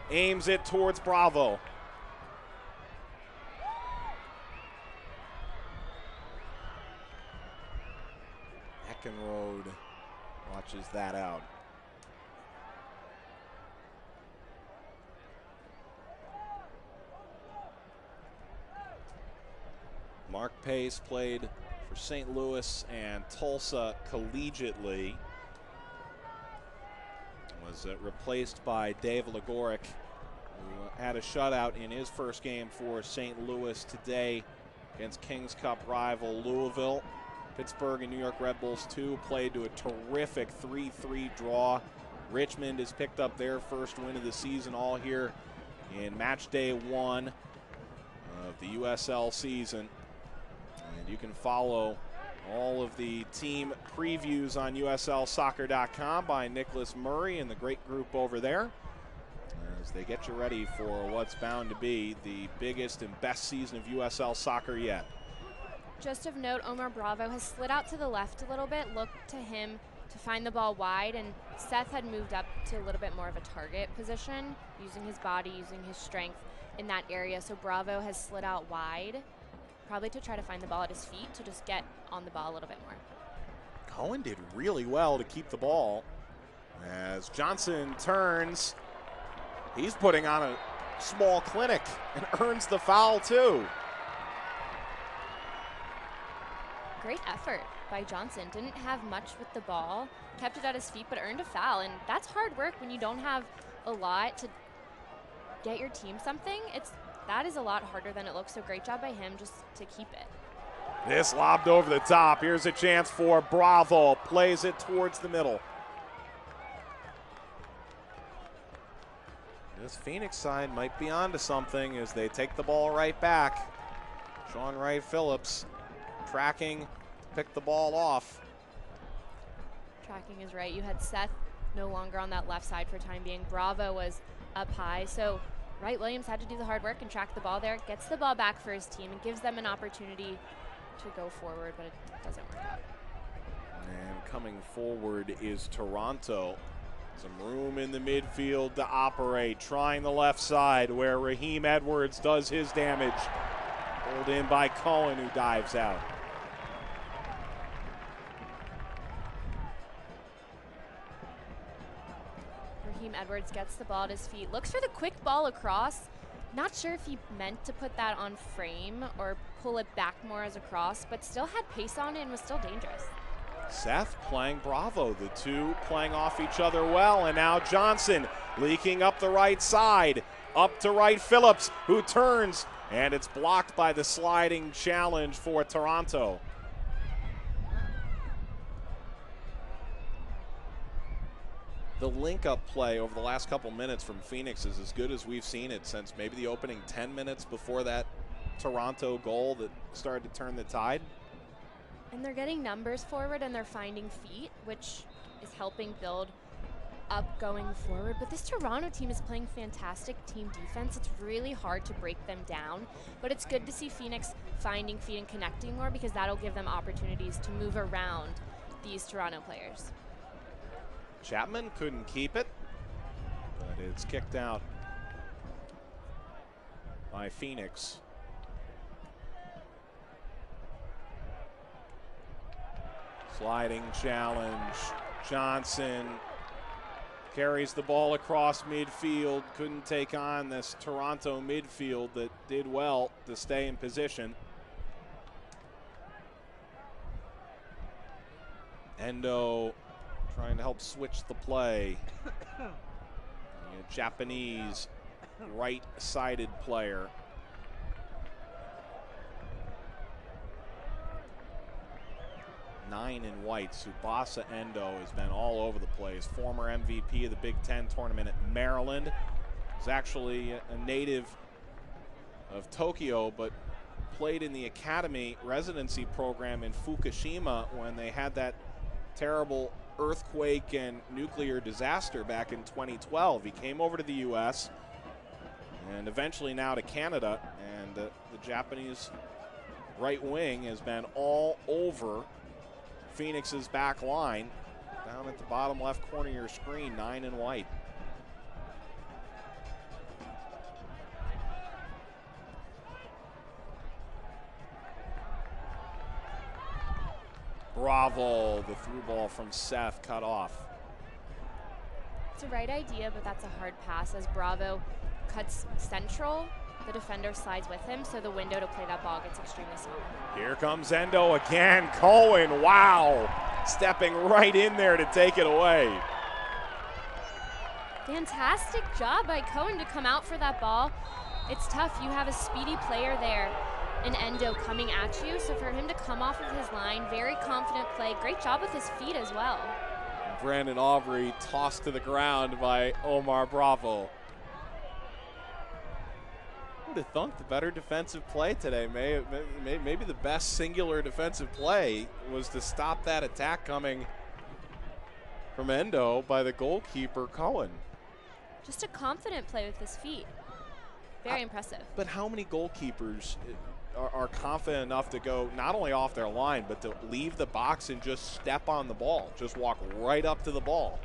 Aims it towards Bravo. Eckenrode watches that out. Mark Pace played for St. Louis and Tulsa collegiately. Was replaced by Dave Legoric, who had a shutout in his first game for St. Louis today against Kings Cup rival Louisville. Pittsburgh and New York Red Bulls 2 played to a terrific 3-3 draw. Richmond has picked up their first win of the season, all here in match day 1 of the USL season. And you can follow all of the team previews on USLsoccer.com by Nicholas Murray and the great group over there as they get you ready for what's bound to be the biggest and best season of USL soccer yet. Just of note, Omar Bravo has slid out to the left a little bit, looked to him to find the ball wide, and Seth had moved up to a little bit more of a target position, using his body, using his strength in that area. So Bravo has slid out wide, probably to try to find the ball at his feet, to just get on the ball a little bit more. Cohen did really well to keep the ball. As Johnson turns, he's putting on a small clinic and earns the foul too. Great effort by Johnson. Didn't have much with the ball, kept it at his feet, but earned a foul. And that's hard work when you don't have a lot to get your team something. That is a lot harder than it looks, so great job by him just to keep it. This lobbed over the top. Here's a chance for Bravo. Plays it towards the middle. This Phoenix side might be onto something as they take the ball right back. Sean Wright Phillips tracking to pick the ball off. Tracking is right. You had Seth no longer on that left side for time being. Bravo was up high, so Wright Williams had to do the hard work and track the ball there. Gets the ball back for his team and gives them an opportunity to go forward, but it doesn't work out. And coming forward is Toronto. Some room in the midfield to operate. Trying the left side where Raheem Edwards does his damage. Pulled in by Cohen, who dives out. Raheem Edwards gets the ball at his feet, looks for the quick ball across. Not sure if he meant to put that on frame or pull it back more as a cross, but still had pace on it and was still dangerous. Seth playing Bravo, the two playing off each other well, and now Johnson leaking up the right side. Up to Wright Phillips, who turns, and it's blocked by the sliding challenge for Toronto. The link-up play over the last couple minutes from Phoenix is as good as we've seen it since maybe the opening 10 minutes before that Toronto goal that started to turn the tide. And they're getting numbers forward and they're finding feet, which is helping build up going forward. But this Toronto team is playing fantastic team defense. It's really hard to break them down, but it's good to see Phoenix finding feet and connecting more because that'll give them opportunities to move around these Toronto players. Chapman couldn't keep it, but it's kicked out by Phoenix. Sliding challenge. Johnson carries the ball across midfield. Couldn't take on this Toronto midfield that did well to stay in position. Endo trying to help switch the play. A Japanese right-sided player. Nine in white. Tsubasa Endo has been all over the place. Former MVP of the Big Ten tournament at Maryland. He's actually a native of Tokyo, but played in the academy residency program in Fukushima when they had that terrible earthquake and nuclear disaster back in 2012. He came over to the U.S. and eventually now to Canada, and the Japanese right wing has been all over Phoenix's back line. Down at the bottom left corner of your screen, 9 in white. Bravo, the through ball from Seth, cut off. It's a right idea, but that's a hard pass as Bravo cuts central. The defender slides with him, so the window to play that ball gets extremely small. Here comes Endo again. Cohen, wow, stepping right in there to take it away. Fantastic job by Cohen to come out for that ball. It's tough. You have a speedy player there in Endo coming at you, so for him to come off of his line, very confident play. Great job with his feet as well. Brandon Aubrey tossed to the ground by Omar Bravo. Who would have thunk the better defensive play today? Maybe the best singular defensive play was to stop that attack coming from Endo by the goalkeeper, Cohen. Just a confident play with his feet. Very impressive. But how many goalkeepers are confident enough to go not only off their line, but to leave the box and just step on the ball, just walk right up to the ball?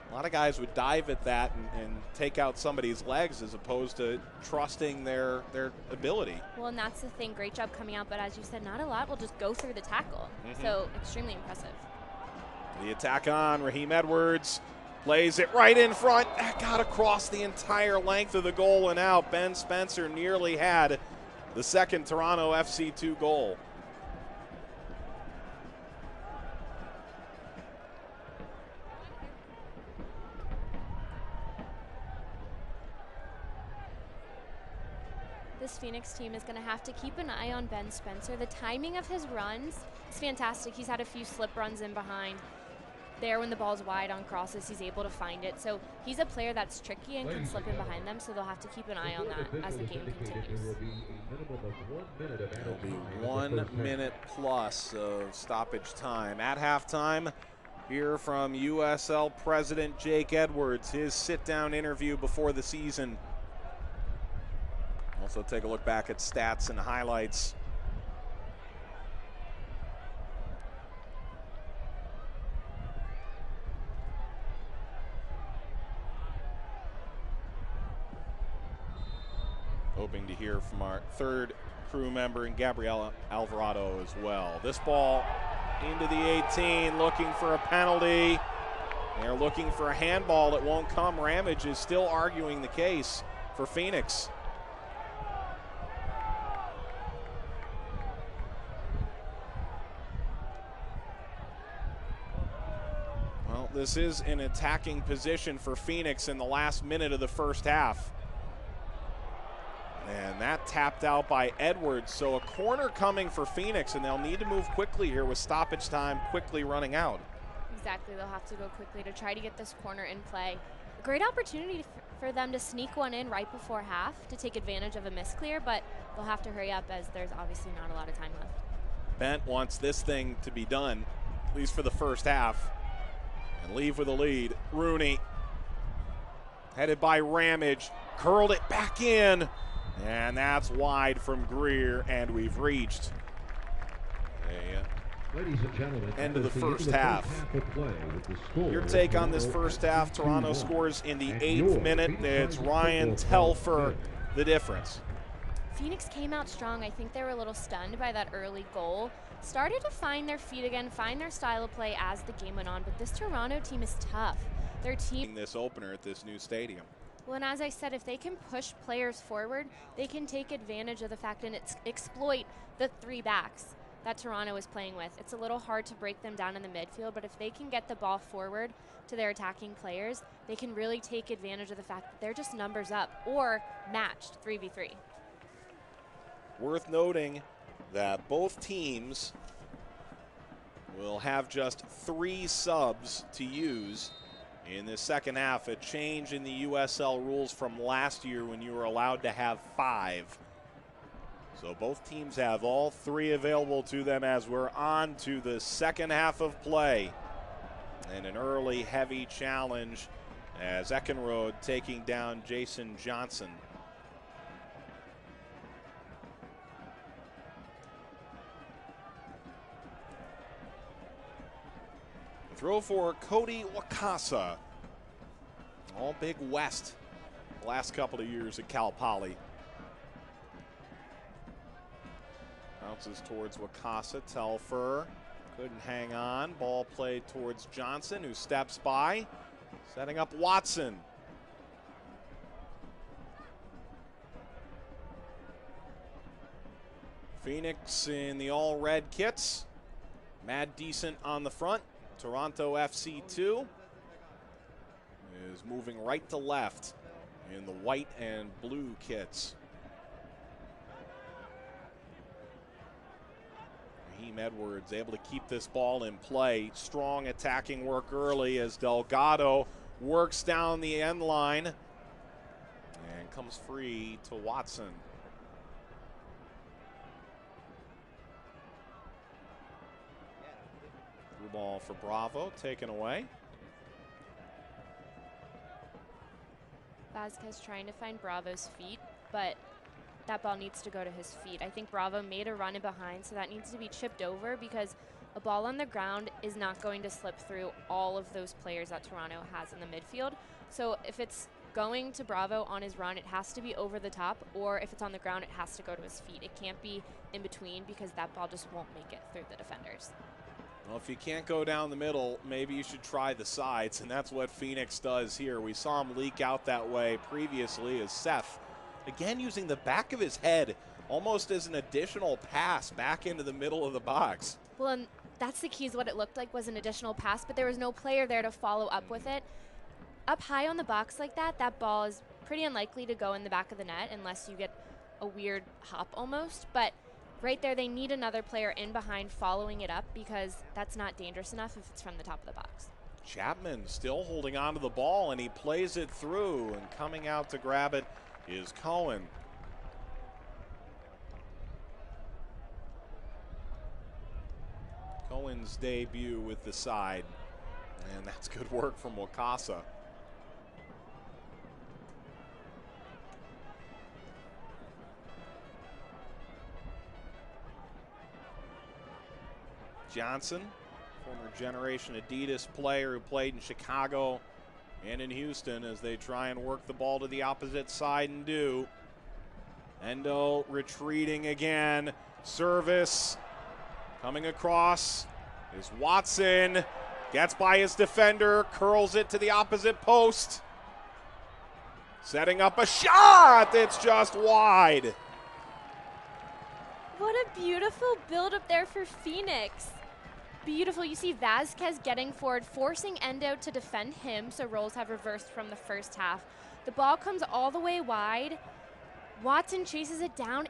A lot of guys would dive at that and take out somebody's legs as opposed to trusting their ability. Well, and that's the thing. Great job coming out, but as you said, not a lot will just go through the tackle. So extremely impressive. The attack on, Raheem Edwards plays it right in front. That got across the entire length of the goal and out. Ben Spencer nearly had the second Toronto FC2 goal. This Phoenix team is going to have to keep an eye on Ben Spencer. The timing of his runs is fantastic. He's had a few slip runs in behind. There when the ball's wide on crosses, he's able to find it. So he's a player that's tricky and can slip in behind them, so they'll have to keep an eye on that as the game continues. It'll be 1 minute plus of stoppage time. At halftime, hear from USL President Jake Edwards, his sit-down interview before the season. Also take a look back at stats and highlights. Hoping to hear from our third crew member and Gabriela Alvarado as well. This ball into the 18, looking for a penalty. They're looking for a handball that won't come. Ramage is still arguing the case for Phoenix. Well, this is an attacking position for Phoenix in the last minute of the first half. And that tapped out by Edwards. So a corner coming for Phoenix, and they'll need to move quickly here with stoppage time quickly running out. Exactly, they'll have to go quickly to try to get this corner in play. A great opportunity for them to sneak one in right before half to take advantage of a misclear, but they'll have to hurry up as there's obviously not a lot of time left. Bent wants this thing to be done, at least for the first half, and leave with a lead. Rooney, headed by Ramage, curled it back in. And that's wide from Greer, and we've reached Ladies and gentlemen, end of the first half. Your take on this first half? Toronto scores in the 8th minute. It's Ryan Telfer, the difference. Phoenix came out strong. I think they were a little stunned by that early goal. Started to find their feet again, find their style of play as the game went on, but this Toronto team is tough. Their team. This opener at this new stadium. Well, and as I said, if they can push players forward, they can take advantage of the fact and exploit the three backs that Toronto is playing with. It's a little hard to break them down in the midfield, but if they can get the ball forward to their attacking players, they can really take advantage of the fact that they're just numbers up or matched 3v3. Worth noting that both teams will have just 3 subs to use in the second half, a change in the USL rules from last year when you were allowed to have 5. So both teams have all 3 available to them as we're on to the second half of play. And an early heavy challenge as Eckenrode taking down Jason Johnson. Throw for Cody Wakasa. All Big West the last couple of years at Cal Poly. Bounces towards Wakasa. Telfer couldn't hang on. Ball played towards Johnson, who steps by. Setting up Watson. Phoenix in the all-red kits. Mad Decent on the front. Toronto FC2 is moving right to left in the white and blue kits. Raheem Edwards able to keep this ball in play. Strong attacking work early as Delgado works down the end line and comes free to Watson. Through ball for Bravo, taken away. Vasquez trying to find Bravo's feet, but that ball needs to go to his feet. I think Bravo made a run in behind, so that needs to be chipped over because a ball on the ground is not going to slip through all of those players that Toronto has in the midfield. So if it's going to Bravo on his run, it has to be over the top, or if it's on the ground, it has to go to his feet. It can't be in between because that ball just won't make it through the defenders. Well, if you can't go down the middle, maybe you should try the sides, and that's what Phoenix does here. We saw him leak out that way previously as Seth, again using the back of his head almost as an additional pass back into the middle of the box. Well, and that's the key, is what it looked like was an additional pass, but there was no player there to follow up with it. Up high on the box like that, that ball is pretty unlikely to go in the back of the net unless you get a weird hop almost, but right there, they need another player in behind following it up because that's not dangerous enough if it's from the top of the box. Chapman still holding on to the ball, and he plays it through, and coming out to grab it is Cohen. Cohen's debut with the side, and that's good work from Wakasa. Johnson, former generation Adidas player who played in Chicago and in Houston, as they try and work the ball to the opposite side and do. Endo retreating again. Service coming across is Watson. Gets by his defender, curls it to the opposite post. Setting up a shot. It's just wide. What a beautiful build up there for Phoenix. Beautiful. You see Vasquez getting forward, forcing Endo to defend him, so roles have reversed from the first half. The ball comes all the way wide. Watson chases it down.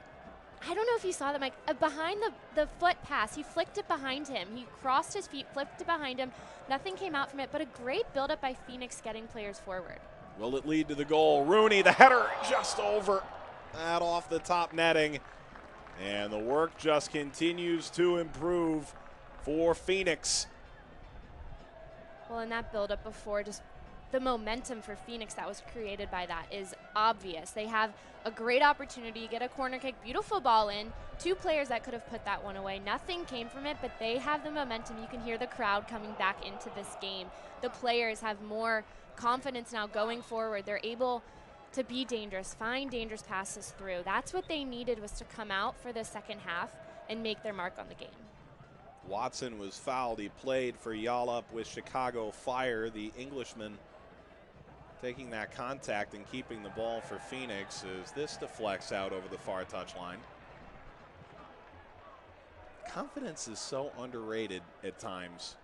I don't know if you saw that, Mike. Behind the foot pass, he flicked it behind him. He crossed his feet, flipped it behind him. Nothing came out from it, but a great build-up by Phoenix getting players forward. Will it lead to the goal? Rooney, the header, just over. That off the top netting. And the work just continues to improve for Phoenix. Well, in that build-up before, just the momentum for Phoenix that was created by that is obvious. They have a great opportunity to get a corner kick, beautiful ball in, 2 players that could have put that one away. Nothing came from it, but they have the momentum. You can hear the crowd coming back into this game. The players have more confidence now going forward. They're able to be dangerous, find dangerous passes through. That's what they needed, was to come out for the second half and make their mark on the game. Watson was fouled. He played for Yallop with Chicago Fire. The Englishman taking that contact and keeping the ball for Phoenix as this deflects out over the far touchline. confidence is so underrated at times.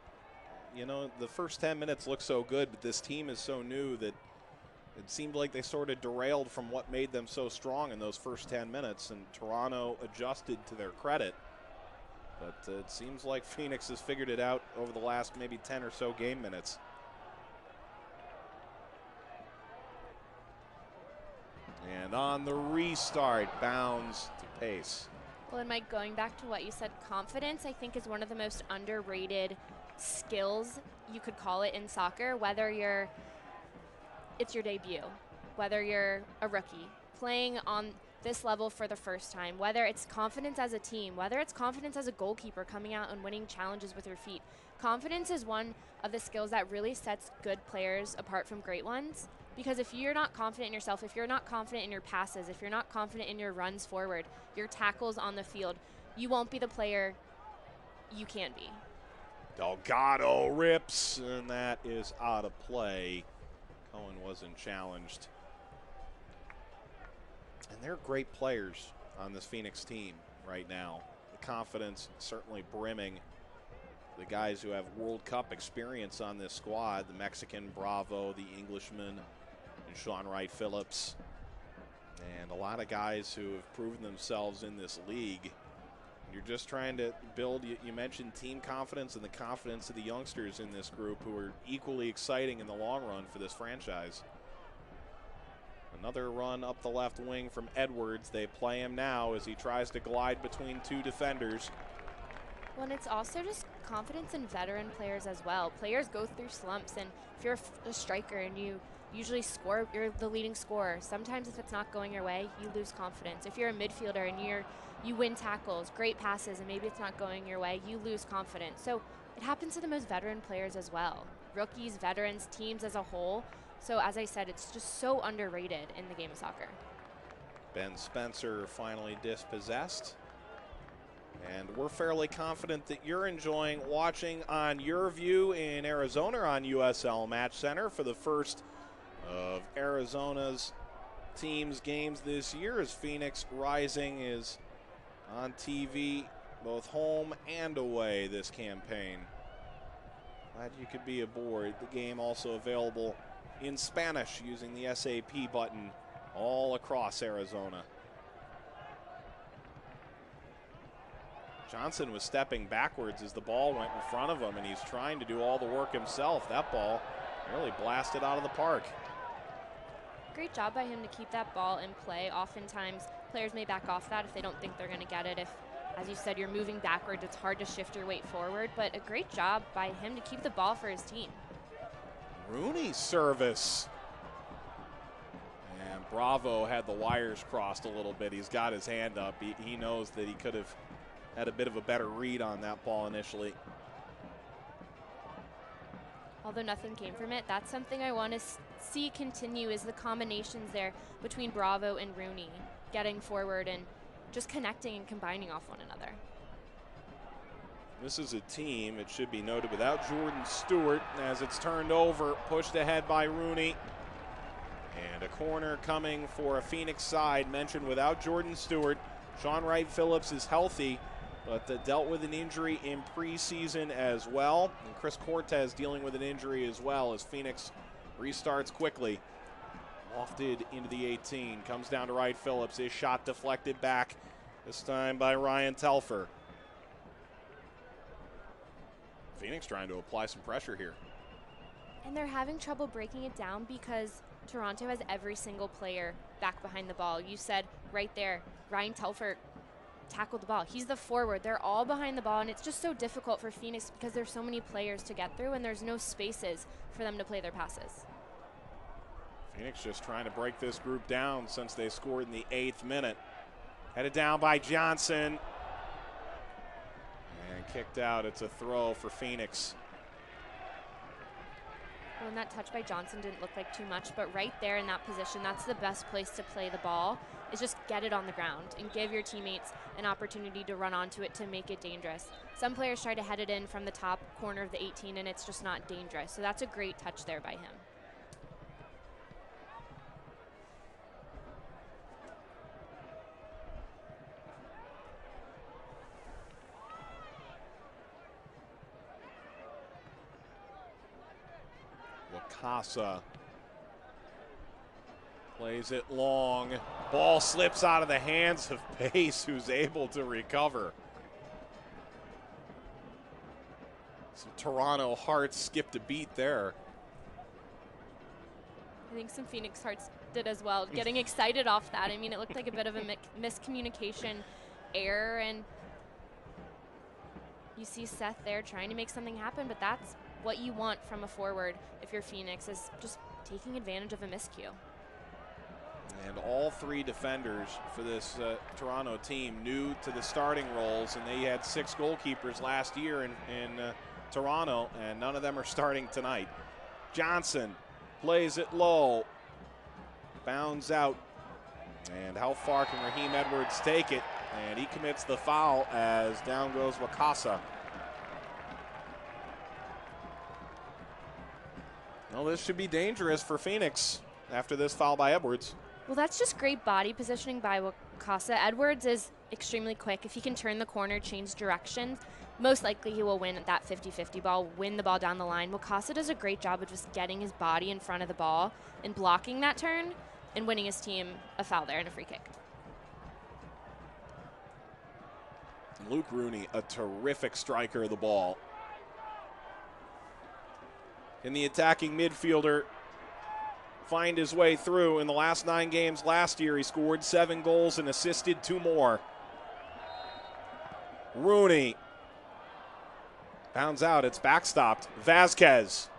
You know, the first 10 minutes look so good, but this team is so new that it seemed like they sort of derailed from what made them so strong in those first 10 minutes, and Toronto adjusted to their credit. But it seems like Phoenix has figured it out over the last maybe 10 or so game minutes. And on the restart, bounds to pace. Well, and Mike, going back to what you said, confidence, I think, is one of the most underrated skills, you could call it, in soccer, whether it's your debut, whether you're a rookie, playing on this level for the first time, whether it's confidence as a team, whether it's confidence as a goalkeeper coming out and winning challenges with your feet. Confidence is one of the skills that really sets good players apart from great ones. Because if you're not confident in yourself, if you're not confident in your passes, if you're not confident in your runs forward, your tackles on the field, you won't be the player you can be. Delgado rips, and that is out of play. Cohen wasn't challenged. And they're great players on this Phoenix team right now. The confidence certainly brimming. The guys who have World Cup experience on this squad, the Mexican Bravo, the Englishman, and Sean Wright-Phillips, and a lot of guys who have proven themselves in this league. You're just trying to build, you mentioned team confidence and the confidence of the youngsters in this group who are equally exciting in the long run for this franchise. Another run up the left wing from Edwards. They play him now as he tries to glide between two defenders. Well, and it's also just confidence in veteran players as well. Players go through slumps, and if you're a striker and you usually score, you're the leading scorer. Sometimes if it's not going your way, you lose confidence. If you're a midfielder and you win tackles, great passes, and maybe it's not going your way, you lose confidence. So it happens to the most veteran players as well. Rookies, veterans, teams as a whole. So as I said, it's just so underrated in the game of soccer. Ben Spencer finally dispossessed. And we're fairly confident that you're enjoying watching on your view in Arizona on USL Match Center for the first of Arizona's team's games this year, as Phoenix Rising is on TV both home and away this campaign. Glad you could be aboard. The game also available in Spanish using the SAP button all across Arizona. Johnson was stepping backwards as the ball went in front of him, and he's trying to do all the work himself. That ball nearly blasted out of the park. Great job by him to keep that ball in play. Oftentimes, players may back off that if they don't think they're going to get it. If, as you said, you're moving backwards, it's hard to shift your weight forward, but a great job by him to keep the ball for his team. Rooney's service. And Bravo had the wires crossed a little bit. He's got his hand up. He knows that he could have had a bit of a better read on that ball initially. Although nothing came from it, that's something I want to see continue, is the combinations there between Bravo and Rooney, getting forward and just connecting and combining off one another. This is a team, it should be noted, without Jordan Stewart, as it's turned over, pushed ahead by Rooney. And a corner coming for a Phoenix side, mentioned without Jordan Stewart. Sean Wright-Phillips is healthy, but dealt with an injury in preseason as well. And Chris Cortez dealing with an injury as well as Phoenix restarts quickly. Lofted into the 18, comes down to Wright-Phillips. His shot deflected back, this time by Ryan Telfer. Phoenix trying to apply some pressure here. And they're having trouble breaking it down because Toronto has every single player back behind the ball. You said right there, Ryan Telfer tackled the ball. He's the forward. They're all behind the ball, and it's just so difficult for Phoenix because there's so many players to get through and there's no spaces for them to play their passes. Phoenix just trying to break this group down since they scored in the 8th minute. Headed down by Johnson. And kicked out. It's a throw for Phoenix. Well, and that touch by Johnson didn't look like too much, but right there in that position, that's the best place to play the ball, is just get it on the ground and give your teammates an opportunity to run onto it to make it dangerous. Some players try to head it in from the top corner of the 18, and it's just not dangerous. So that's a great touch there by him. Wakasa plays it long. Ball slips out of the hands of Pace, who's able to recover. Some Toronto hearts skipped a beat there. I think some Phoenix hearts did as well, getting excited off that. I mean, it looked like a bit of a miscommunication error, and you see Seth there trying to make something happen, but that's what you want from a forward if you're Phoenix, is just taking advantage of a miscue. And all three defenders for this Toronto team new to the starting roles, and they had 6 goalkeepers last year in Toronto, and none of them are starting tonight. Johnson plays it low, bounds out, and how far can Raheem Edwards take it? And he commits the foul as down goes Wakasa. Well, this should be dangerous for Phoenix after this foul by Edwards. Well, that's just great body positioning by Wakasa. Edwards is extremely quick. If he can turn the corner, change directions, most likely he will win that 50-50 ball, win the ball down the line. Wakasa does a great job of just getting his body in front of the ball and blocking that turn and winning his team a foul there and a free kick. Luke Rooney, a terrific striker of the ball. And the attacking midfielder find his way through. In the last 9 games last year, he scored 7 goals and assisted 2 more. Rooney bounds out. It's backstopped. Vasquez.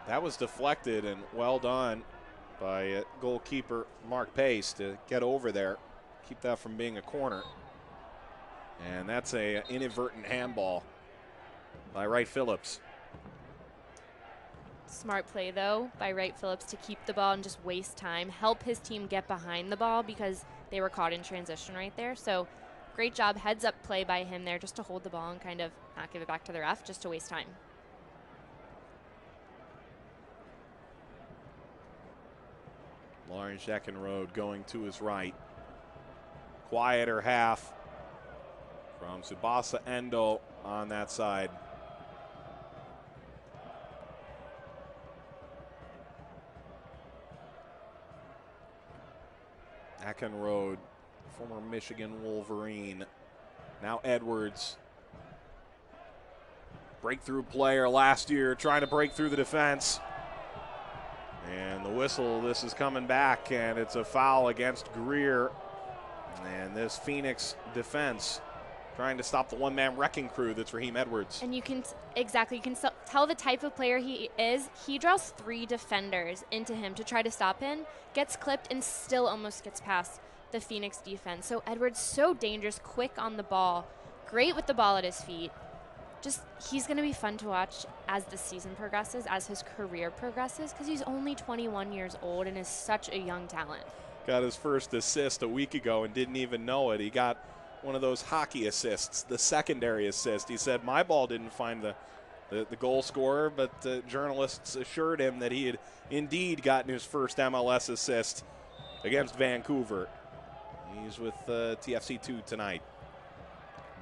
That was deflected, and well done by goalkeeper Mark Pace to get over there, keep that from being a corner. And that's a inadvertent handball by Wright Phillips. Smart play, though, by Wright Phillips to keep the ball and just waste time, help his team get behind the ball because they were caught in transition right there. So great job, heads-up play by him there just to hold the ball and kind of not give it back to the ref, just to waste time. Lawrence Eckenrode going to his right. Quieter half from Tsubasa Endo on that side. Eckenrode, former Michigan Wolverine. Now Edwards. Breakthrough player last year, trying to break through the defense. And the whistle, this is coming back, and it's a foul against Greer. And this Phoenix defense trying to stop the one-man wrecking crew that's Raheem Edwards. And you can, exactly, you can tell the type of player he is. He draws 3 defenders into him to try to stop him, gets clipped, and still almost gets past the Phoenix defense. So Edwards, so dangerous, quick on the ball, great with the ball at his feet. Just, he's going to be fun to watch as the season progresses, as his career progresses, because he's only 21 years old and is such a young talent. Got his first assist a week ago and didn't even know it. He got one of those hockey assists, the secondary assist. He said, my ball didn't find the goal scorer, but journalists assured him that he had indeed gotten his first MLS assist against Vancouver. He's with TFC2 tonight.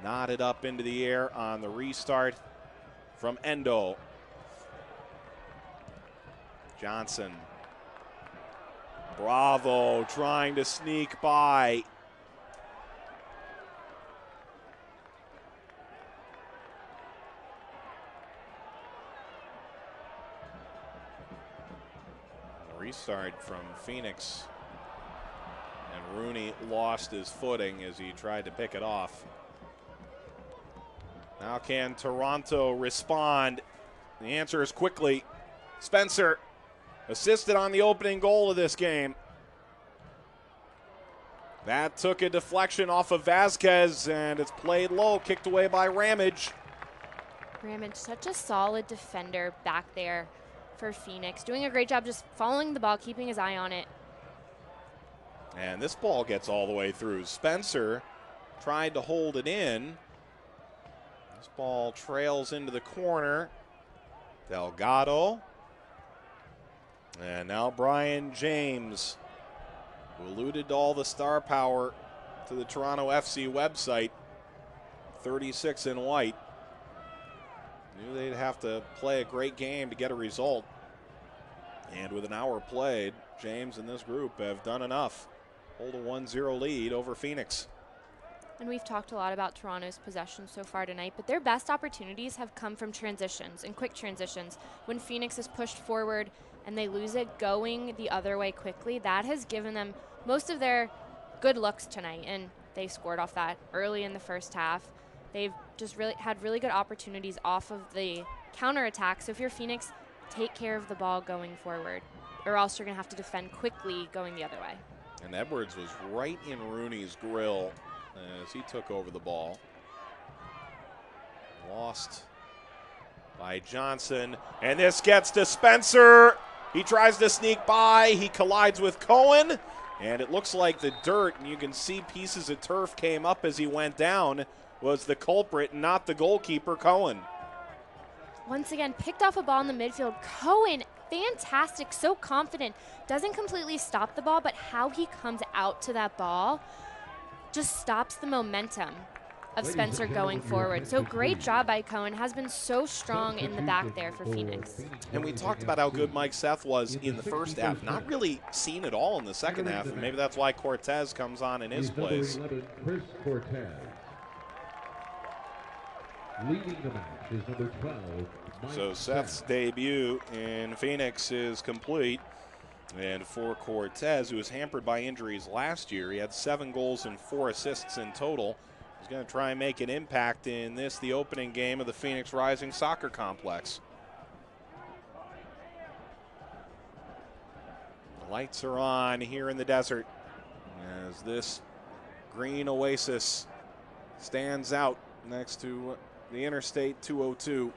Nodded up into the air on the restart from Endo. Johnson. Bravo trying to sneak by. Restart from Phoenix. And Rooney lost his footing as he tried to pick it off. Now can Toronto respond? The answer is quickly. Spencer assisted on the opening goal of this game. That took a deflection off of Vasquez, and it's played low, kicked away by Ramage. Ramage, such a solid defender back there for Phoenix, doing a great job just following the ball, keeping his eye on it. And this ball gets all the way through. Spencer tried to hold it in. This ball trails into the corner. Delgado. And now Brian James, who alluded to all the star power to the Toronto FC website. 36 in white. Knew they'd have to play a great game to get a result. And with an hour played, James and this group have done enough. Hold a 1-0 lead over Phoenix. And we've talked a lot about Toronto's possession so far tonight, but their best opportunities have come from transitions and quick transitions. When Phoenix is pushed forward and they lose it going the other way quickly, that has given them most of their good looks tonight, and they scored off that early in the first half. They've just really had really good opportunities off of the counterattack. So if you're Phoenix, take care of the ball going forward, or else you're going to have to defend quickly going the other way. And Edwards was right in Rooney's grill as he took over the ball. Lost by Johnson, and this gets to Spencer. He tries to sneak by. He collides with Cohen, and it looks like the dirt, and you can see pieces of turf came up as he went down, was the culprit, not the goalkeeper, Cohen. Once again, picked off a ball in the midfield. Cohen, fantastic, so confident. Doesn't completely stop the ball, but how he comes out to that ball just stops the momentum of Spencer going forward. So great job by Cohen. Has been so strong in the back there for Phoenix. And we talked about how good Mike Seth was in the first half. Not really seen at all in the second half, and maybe that's why Cortez comes on in his place. Leading the match is number 12. So Seth's debut in Phoenix is complete. And for Cortez, who was hampered by injuries last year, he had 7 goals and 4 assists in total. He's going to try and make an impact in this, the opening game of the Phoenix Rising Soccer Complex. The lights are on here in the desert as this green oasis stands out next to the Interstate 202.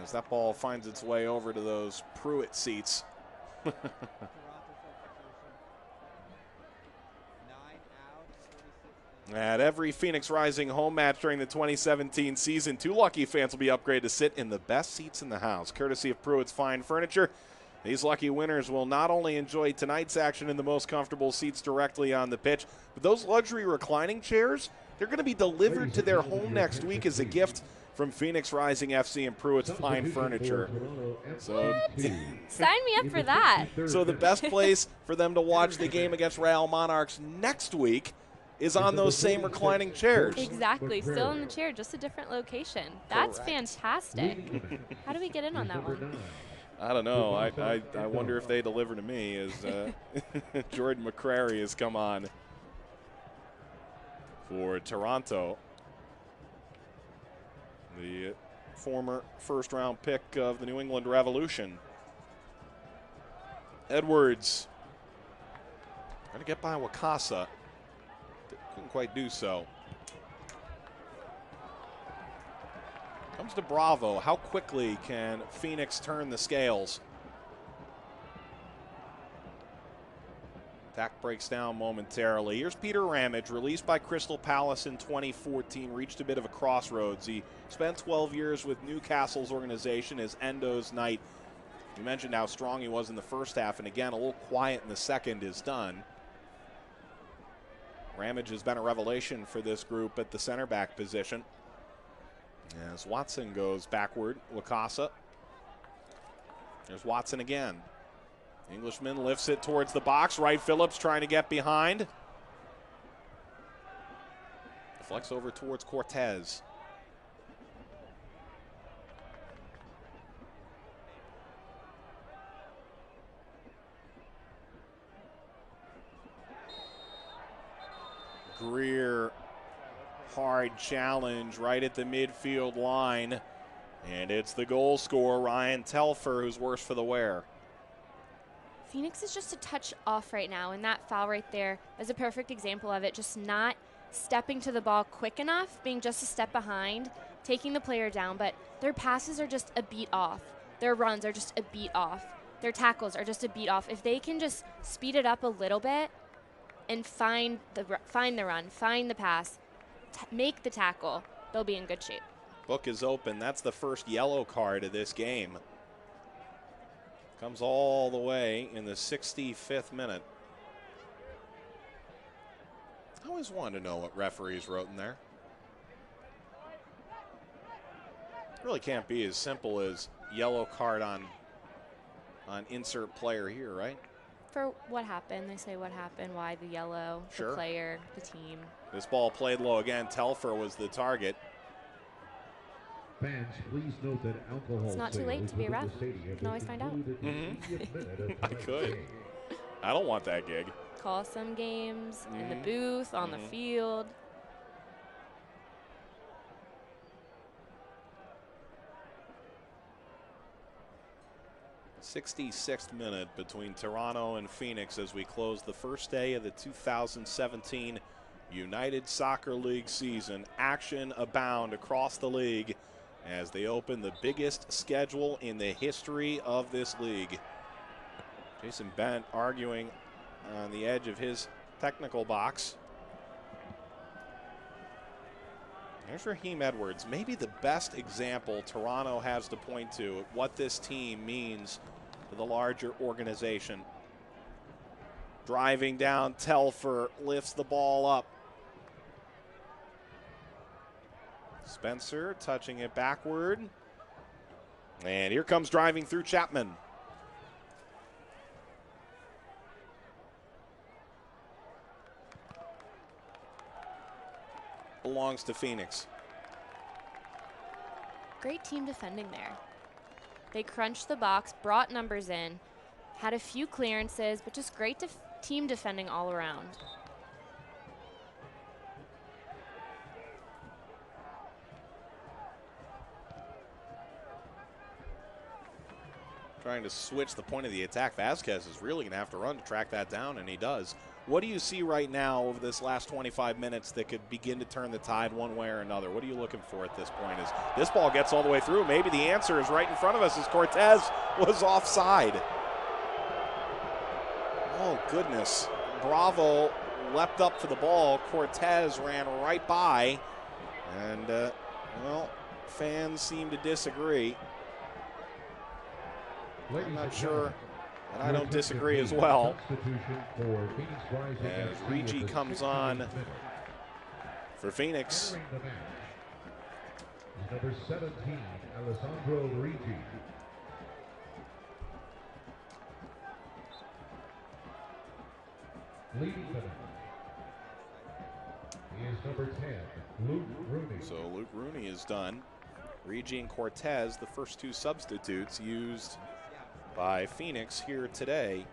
As that ball finds its way over to those Pruitt seats. At every Phoenix Rising home match during the 2017 season, 2 lucky fans will be upgraded to sit in the best seats in the house, courtesy of Pruitt's Fine Furniture. These lucky winners will not only enjoy tonight's action in the most comfortable seats directly on the pitch, but those luxury reclining chairs, they're going to be delivered to their home next week as a gift from Phoenix Rising FC and Pruitt's Fine Furniture. So, sign me up for that. So the best place for them to watch the game against Real Monarchs next week is on those same reclining chairs. Exactly, still in the chair, just a different location. That's fantastic. How do we get in on that one? I don't know. I wonder if they deliver to me as Jordan McCrary has come on for Toronto. The former first-round pick of the New England Revolution. Edwards trying to get by Wakasa. Couldn't quite do so. Comes to Bravo. How quickly can Phoenix turn the scales? Attack breaks down momentarily. Here's Peter Ramage, released by Crystal Palace in 2014, reached a bit of a crossroads. He spent 12 years with Newcastle's organization as Endo's Knight. You mentioned how strong he was in the first half, and again, a little quiet in the second is done. Ramage has been a revelation for this group at the center back position. As Watson goes backward, Wakasa. There's Watson again. Englishman lifts it towards the box. Wright Phillips trying to get behind. Deflects over towards Cortez. Greer, hard challenge right at the midfield line. And it's the goal scorer, Ryan Telfer, who's worse for the wear. Phoenix is just a touch off right now, and that foul right there is a perfect example of it. Just not stepping to the ball quick enough, being just a step behind, taking the player down, but their passes are just a beat off. Their runs are just a beat off. Their tackles are just a beat off. If they can just speed it up a little bit and find the run, find the pass, make the tackle, they'll be in good shape. Book is open. That's the first yellow card of this game. Comes all the way in the 65th minute. I always wanted to know what referees wrote in there. Really can't be as simple as yellow card on insert player here, right? For what happened, they say what happened, why the yellow, Sure. the player, the team. This ball played low again. Telfer was the target. Fans, please note that alcohol It's not too late sales to be a within ref. the stadium You can always is find out. included in the 80th minute of I tonight's could. game. I don't want that gig. Call some games in the booth, on the field. 66th minute between Toronto and Phoenix as we close the first day of the 2017 United Soccer League season. Action abound across the league as they open the biggest schedule in the history of this league. Jason Bent arguing on the edge of his technical box. There's Raheem Edwards, maybe the best example Toronto has to point to of what this team means to the larger organization. Driving down, Telfer lifts the ball up. Spencer touching it backward. And here comes driving through Chapman. Belongs to Phoenix. Great team defending there. They crunched the box, brought numbers in, had a few clearances, but just great team defending all around. Trying to switch the point of the attack. Vasquez is really going to have to run to track that down, and he does. What do you see right now over this last 25 minutes that could begin to turn the tide one way or another? What are you looking for at this point? As this ball gets all the way through, maybe the answer is right in front of us as Cortez was offside. Oh, goodness. Bravo leapt up for the ball. Cortez ran right by. And, well, fans seem to disagree. I'm not sure, and I don't disagree as well. As Rigi comes on for Phoenix. Number 17, Alessandro Rigi. Leading the match is number 10, Luke Rooney. So Luke Rooney is done. Rigi and Cortez, the first two substitutes used by Phoenix here today,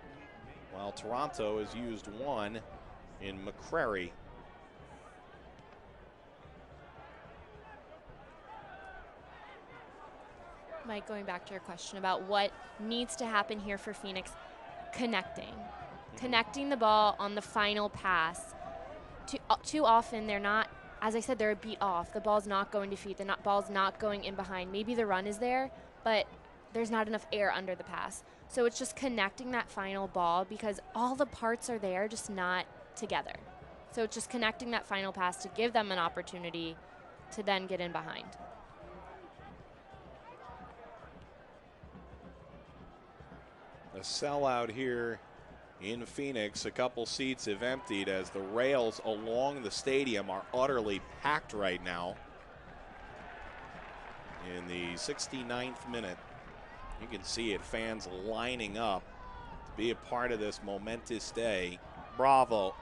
while Toronto has used one in McCrary. Mike, going back to your question about what needs to happen here for Phoenix, connecting the ball on the final pass. Too often they're not, as I said, they're a beat off. The ball's not going to feet. The ball's not going in behind. Maybe the run is there, but there's not enough air under the pass. So it's just connecting that final ball because all the parts are there, just not together. So it's just connecting that final pass to give them an opportunity to then get in behind. A sellout here in Phoenix. A couple seats have emptied as the rails along the stadium are utterly packed right now. In the 69th minute, you can see it, fans lining up to be a part of this momentous day. Bravo.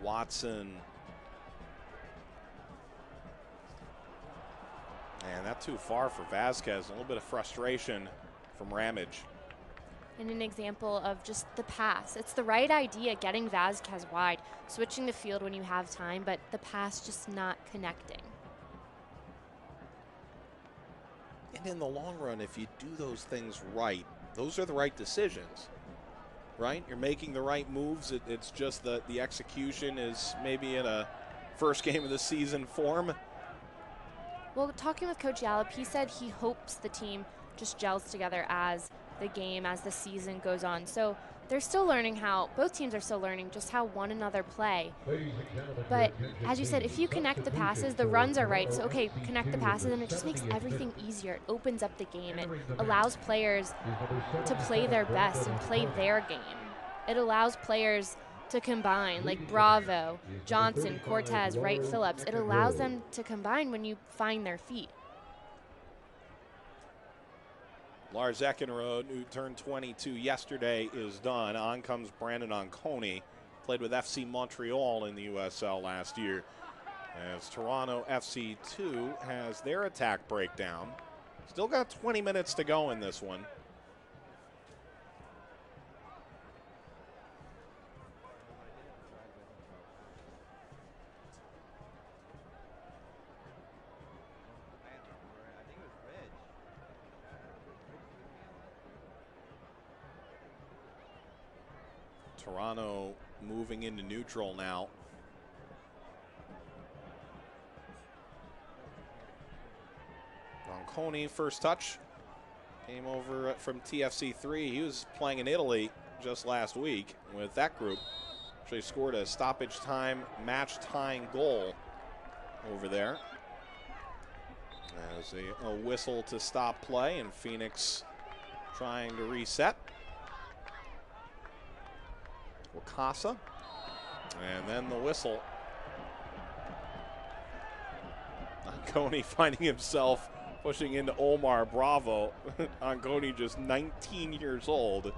Watson. And not too far for Vasquez. A little bit of frustration from Ramage. And an example of just the pass. It's the right idea, getting Vasquez wide, switching the field when you have time, but the pass just not connecting. And in the long run, if you do those things right, those are the right decisions, right? You're making the right moves. It's just that the execution is maybe in a first game of the season form. Well, talking with Coach Yallop, he said he hopes the team just gels together as the game, as the season goes on. So they're still learning how, both teams are still learning just how one another play. But as you said, if you connect the passes, the runs are right. So, okay, connect the passes, and it just makes everything easier. It opens up the game. It allows players to play their best and play their game. It allows players to combine, like Bravo, Johnson, Cortez, Wright, Phillips. It allows them to combine when you find their feet. Lars Eckenrode, who turned 22 yesterday, is done. On comes Brandon Onconi, played with FC Montreal in the USL last year. As Toronto FC2 has their attack breakdown. Still got 20 minutes to go in this one. Toronto moving into neutral now. Ronconi, first touch. Came over from TFC3. He was playing in Italy just last week with that group. Actually scored a stoppage time, match-tying goal over there. As a whistle to stop play, and Phoenix trying to reset. Wakasa, and then the whistle. Onconi finding himself pushing into Omar Bravo. Onconi just 19 years old.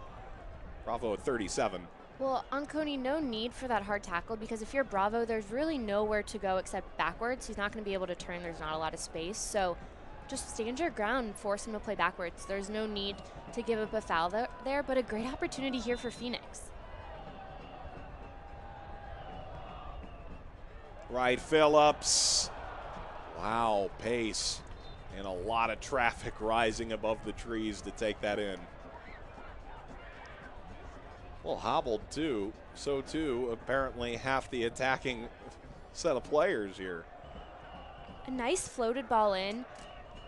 Bravo at 37. Well, Onconi, no need for that hard tackle, because if you're Bravo, there's really nowhere to go except backwards. He's not going to be able to turn. There's not a lot of space. So just stand your ground and force him to play backwards. There's no need to give up a foul there, but a great opportunity here for Phoenix. Wright Phillips. Wow, pace. And a lot of traffic rising above the trees to take that in. Well, hobbled too. So too, apparently, half the attacking set of players here. A nice floated ball in.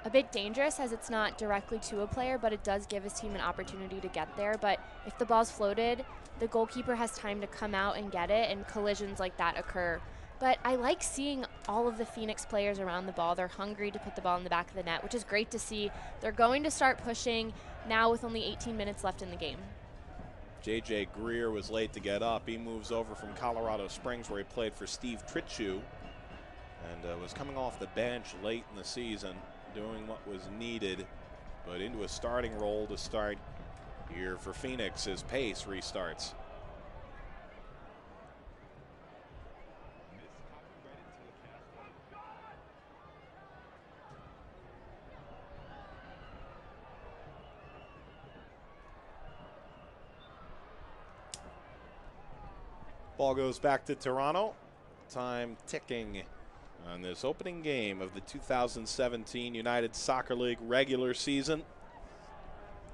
A bit dangerous as it's not directly to a player, but it does give his team an opportunity to get there. But if the ball's floated, the goalkeeper has time to come out and get it, and collisions like that occur. But I like seeing all of the Phoenix players around the ball. They're hungry to put the ball in the back of the net, which is great to see. They're going to start pushing now with only 18 minutes left in the game. J.J. Greer was late to get up. He moves over from Colorado Springs, where he played for Steve Tritchu, and was coming off the bench late in the season, doing what was needed, but into a starting role to start here for Phoenix as pace restarts. Ball goes back to Toronto. Time ticking on this opening game of the 2017 United Soccer League regular season.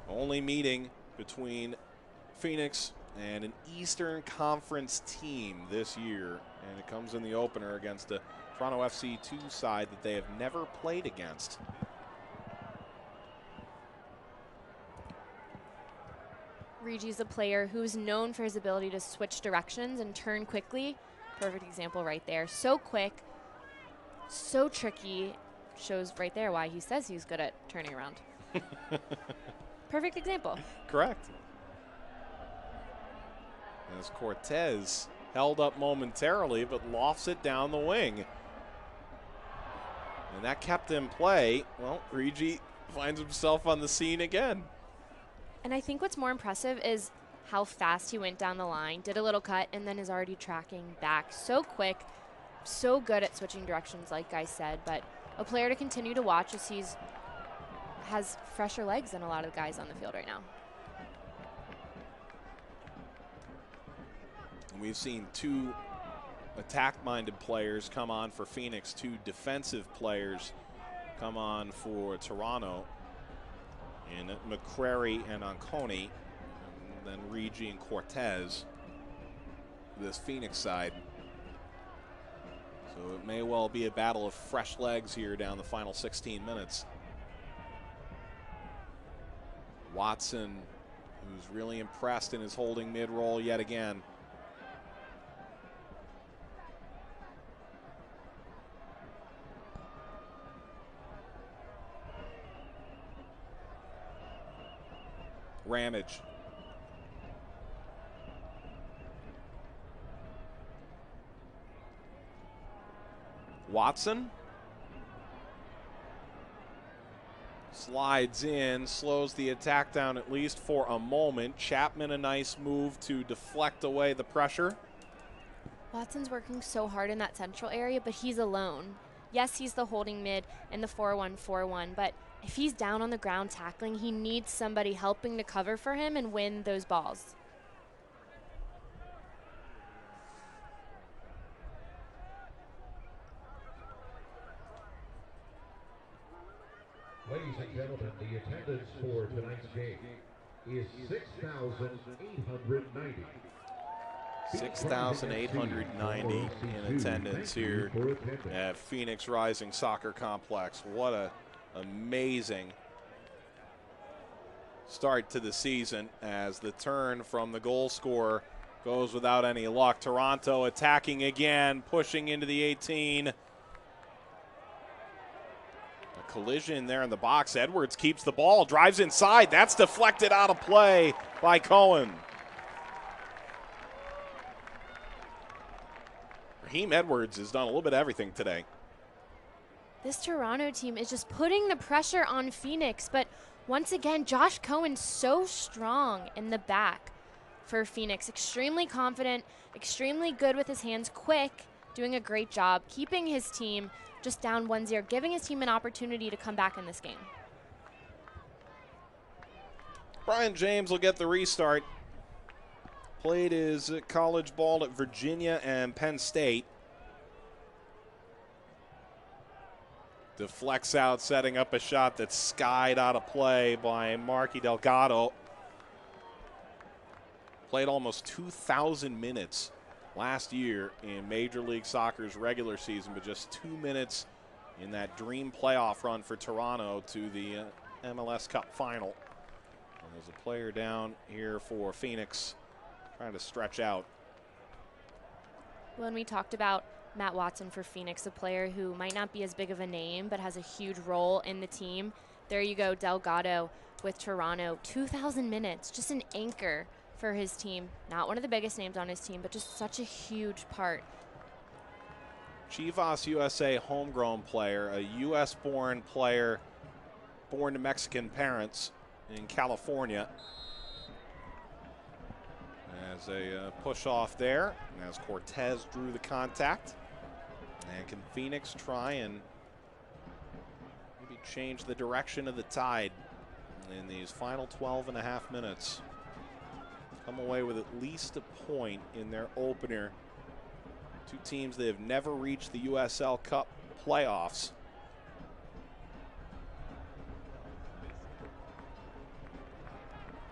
Only meeting between Phoenix and an Eastern Conference team this year. And it comes in the opener against the Toronto FC2 side that they have never played against. Reggie's a player who's known for his ability to switch directions and turn quickly. Perfect example right there. So quick, so tricky. Shows right there why he says he's good at turning around. Perfect example. Correct. As Cortez held up momentarily, but lofts it down the wing. And that kept in play. Well, Reggie finds himself on the scene again. And I think what's more impressive is how fast he went down the line, did a little cut, and then is already tracking back. So quick, so good at switching directions, like I said. But a player to continue to watch as has fresher legs than a lot of the guys on the field right now. We've seen two attack-minded players come on for Phoenix, two defensive players come on for Toronto. In McCrary and Onconi, and then Reggie and Cortez, this Phoenix side. So it may well be a battle of fresh legs here down the final 16 minutes. Watson, who's really impressed in his holding mid-roll yet again. Ramage. Watson slides in, slows the attack down at least for a moment. Chapman, a nice move to deflect away the pressure. Watson's working so hard in that central area, but he's alone. Yes, he's the holding mid and the 4-1-4-1, but if he's down on the ground tackling, he needs somebody helping to cover for him and win those balls. Ladies and gentlemen, the attendance for tonight's game is 6,890. 6,890 in attendance here at Phoenix Rising Soccer Complex. What a amazing start to the season as the turn from the goal scorer goes without any luck. Toronto attacking again, pushing into the 18. A collision there in the box. Edwards keeps the ball, drives inside. That's deflected out of play by Cohen. Raheem Edwards has done a little bit of everything today. This Toronto team is just putting the pressure on Phoenix, but once again, Josh Cohen's so strong in the back for Phoenix. Extremely confident, extremely good with his hands, quick, doing a great job, keeping his team just down 1-0, giving his team an opportunity to come back in this game. Brian James will get the restart. Played his college ball at Virginia and Penn State. Deflects out, setting up a shot that's skied out of play by Marky Delgado. Played almost 2,000 minutes last year in Major League Soccer's regular season, but just 2 minutes in that dream playoff run for Toronto to the MLS Cup final. And there's a player down here for Phoenix trying to stretch out. When we talked about Matt Watson for Phoenix, a player who might not be as big of a name but has a huge role in the team, there you go, Delgado with Toronto. 2,000 minutes, just an anchor for his team. Not one of the biggest names on his team, but just such a huge part. Chivas USA homegrown player, a U.S.-born player born to Mexican parents in California. As a push off there, as Cortez drew the contact. And can Phoenix try and maybe change the direction of the tide in these final 12.5 minutes? Come away with at least a point in their opener. Two teams that have never reached the USL Cup playoffs.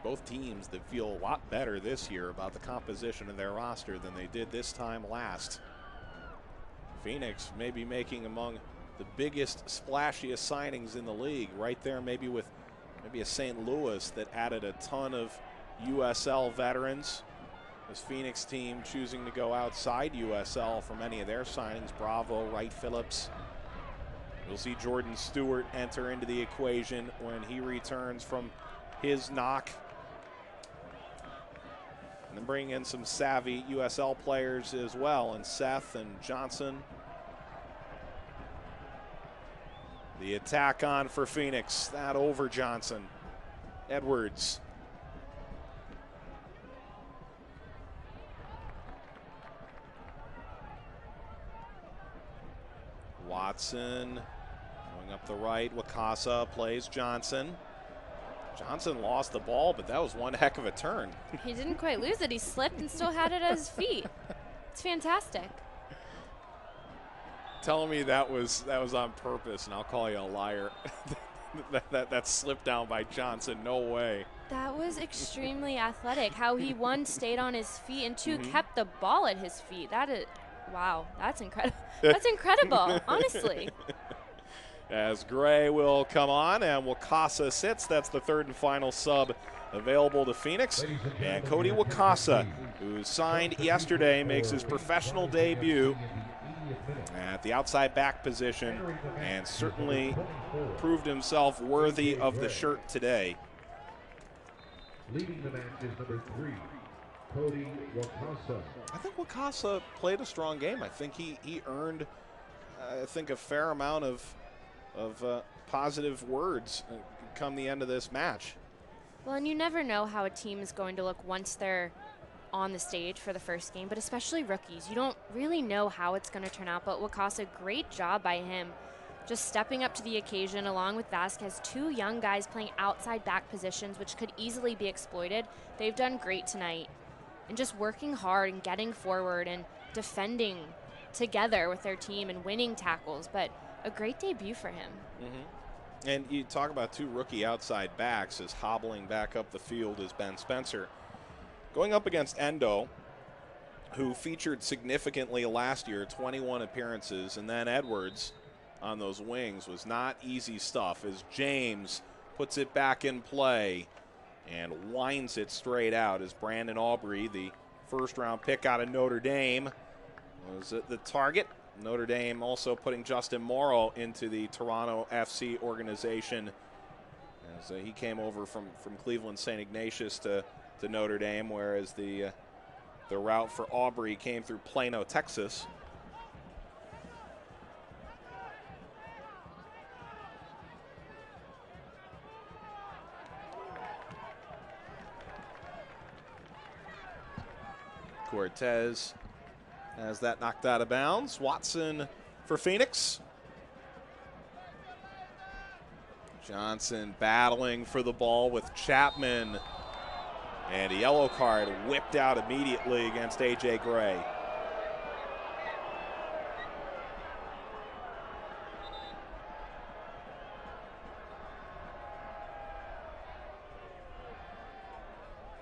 Both teams that feel a lot better this year about the composition of their roster than they did this time last. Phoenix may be making among the biggest, splashiest signings in the league, right there maybe with maybe a St. Louis that added a ton of USL veterans. This Phoenix team choosing to go outside USL for many of their signings. Bravo, Wright Phillips. We'll see Jordan Stewart enter into the equation when he returns from his knock. And then bring in some savvy USL players as well, and Seth and Johnson. The attack on for Phoenix, that over Johnson. Edwards. Watson going up the right. Wakasa plays Johnson. Johnson lost the ball, but that was one heck of a turn. He didn't quite lose it. He slipped and still had it at his feet. It's fantastic. Telling me that was on purpose, and I'll call you a liar. that slipped down by Johnson. No way. That was extremely athletic. How he, one, stayed on his feet, and two, kept the ball at his feet. That is, wow, that's incredible. That's incredible, honestly. As Gray will come on and Wakasa sits. That's the third and final sub available to Phoenix. And Cody Wakasa, who signed yesterday, makes his professional debut at the outside back position and certainly proved himself worthy of the shirt today. Leading the match is number 3, Cody Wakasa. I think Wakasa played a strong game. I think he earned I think, a fair amount of positive words come the end of this match. Well, and you never know how a team is going to look once they're on the stage for the first game, but especially rookies. You don't really know how it's going to turn out, but Wakasa, great job by him just stepping up to the occasion along with Vasquez, two young guys playing outside back positions, which could easily be exploited. They've done great tonight and just working hard and getting forward and defending together with their team and winning tackles, but a great debut for him. Mm-hmm. And you talk about two rookie outside backs, as hobbling back up the field is Ben Spencer. Going up against Endo, who featured significantly last year, 21 appearances, and then Edwards on those wings was not easy stuff, as James puts it back in play and winds it straight out, as Brandon Aubrey, the first-round pick out of Notre Dame, was at the target. Notre Dame also putting Justin Morrow into the Toronto FC organization, as he came over from Cleveland St. Ignatius to Notre Dame, whereas the route for Aubrey came through Plano, Texas. Cortez has that knocked out of bounds. Watson for Phoenix. Johnson battling for the ball with Chapman. And a yellow card whipped out immediately against A.J. Gray.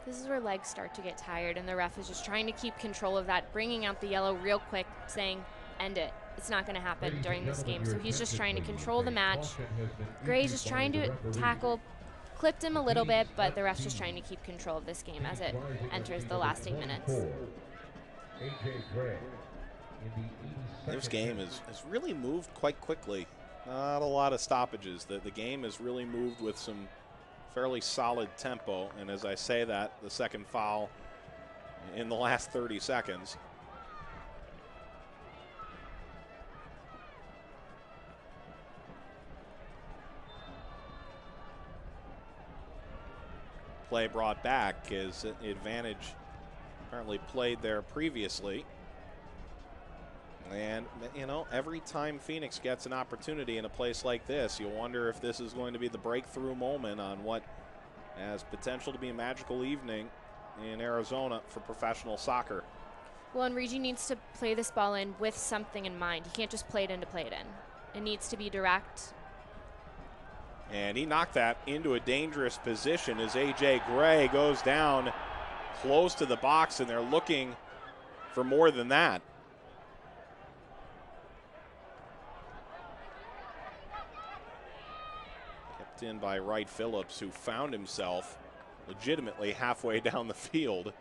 This is where legs start to get tired, and the ref is just trying to keep control of that, bringing out the yellow real quick, saying, end it. It's not going to happen during this game. So he's just trying to control the match. Gray's just trying to tackle, clipped him a little bit, but the ref's just trying to keep control of this game as it enters the last 8 minutes. This game has really moved quite quickly. Not a lot of stoppages. The game has really moved with some fairly solid tempo, and as I say that, the second foul in the last 30 seconds. Play brought back as an advantage apparently played there previously. And, you know, every time Phoenix gets an opportunity in a place like this, you wonder if this is going to be the breakthrough moment on what has potential to be a magical evening in Arizona for professional soccer. Well, and Regi needs to play this ball in with something in mind. He can't just play it in to play it in. It needs to be direct. And he knocked that into a dangerous position as A.J. Gray goes down close to the box, and they're looking for more than that. Kept in by Wright Phillips, who found himself legitimately halfway down the field.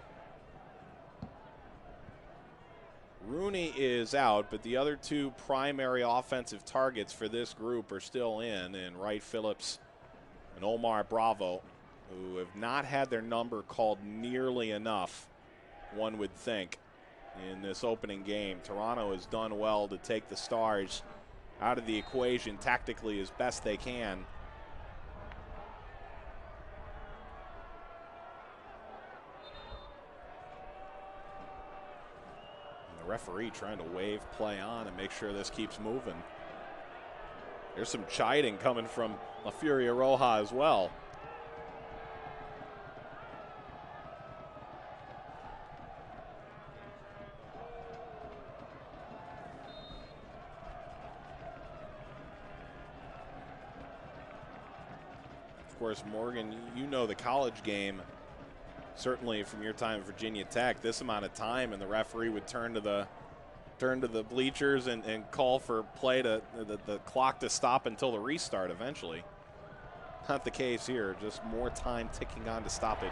Rooney is out, but the other two primary offensive targets for this group are still in Wright Phillips and Omar Bravo, who have not had their number called nearly enough, one would think, in this opening game. Toronto has done well to take the Stars out of the equation tactically as best they can. The referee trying to wave play on and make sure this keeps moving. There's some chiding coming from La Furia Roja as well. Of course, Morgan, you know the college game, certainly from your time at Virginia Tech, this amount of time and the referee would turn to the bleachers and call for play to the clock to stop until the restart eventually. Not the case here, just more time ticking on to stoppage.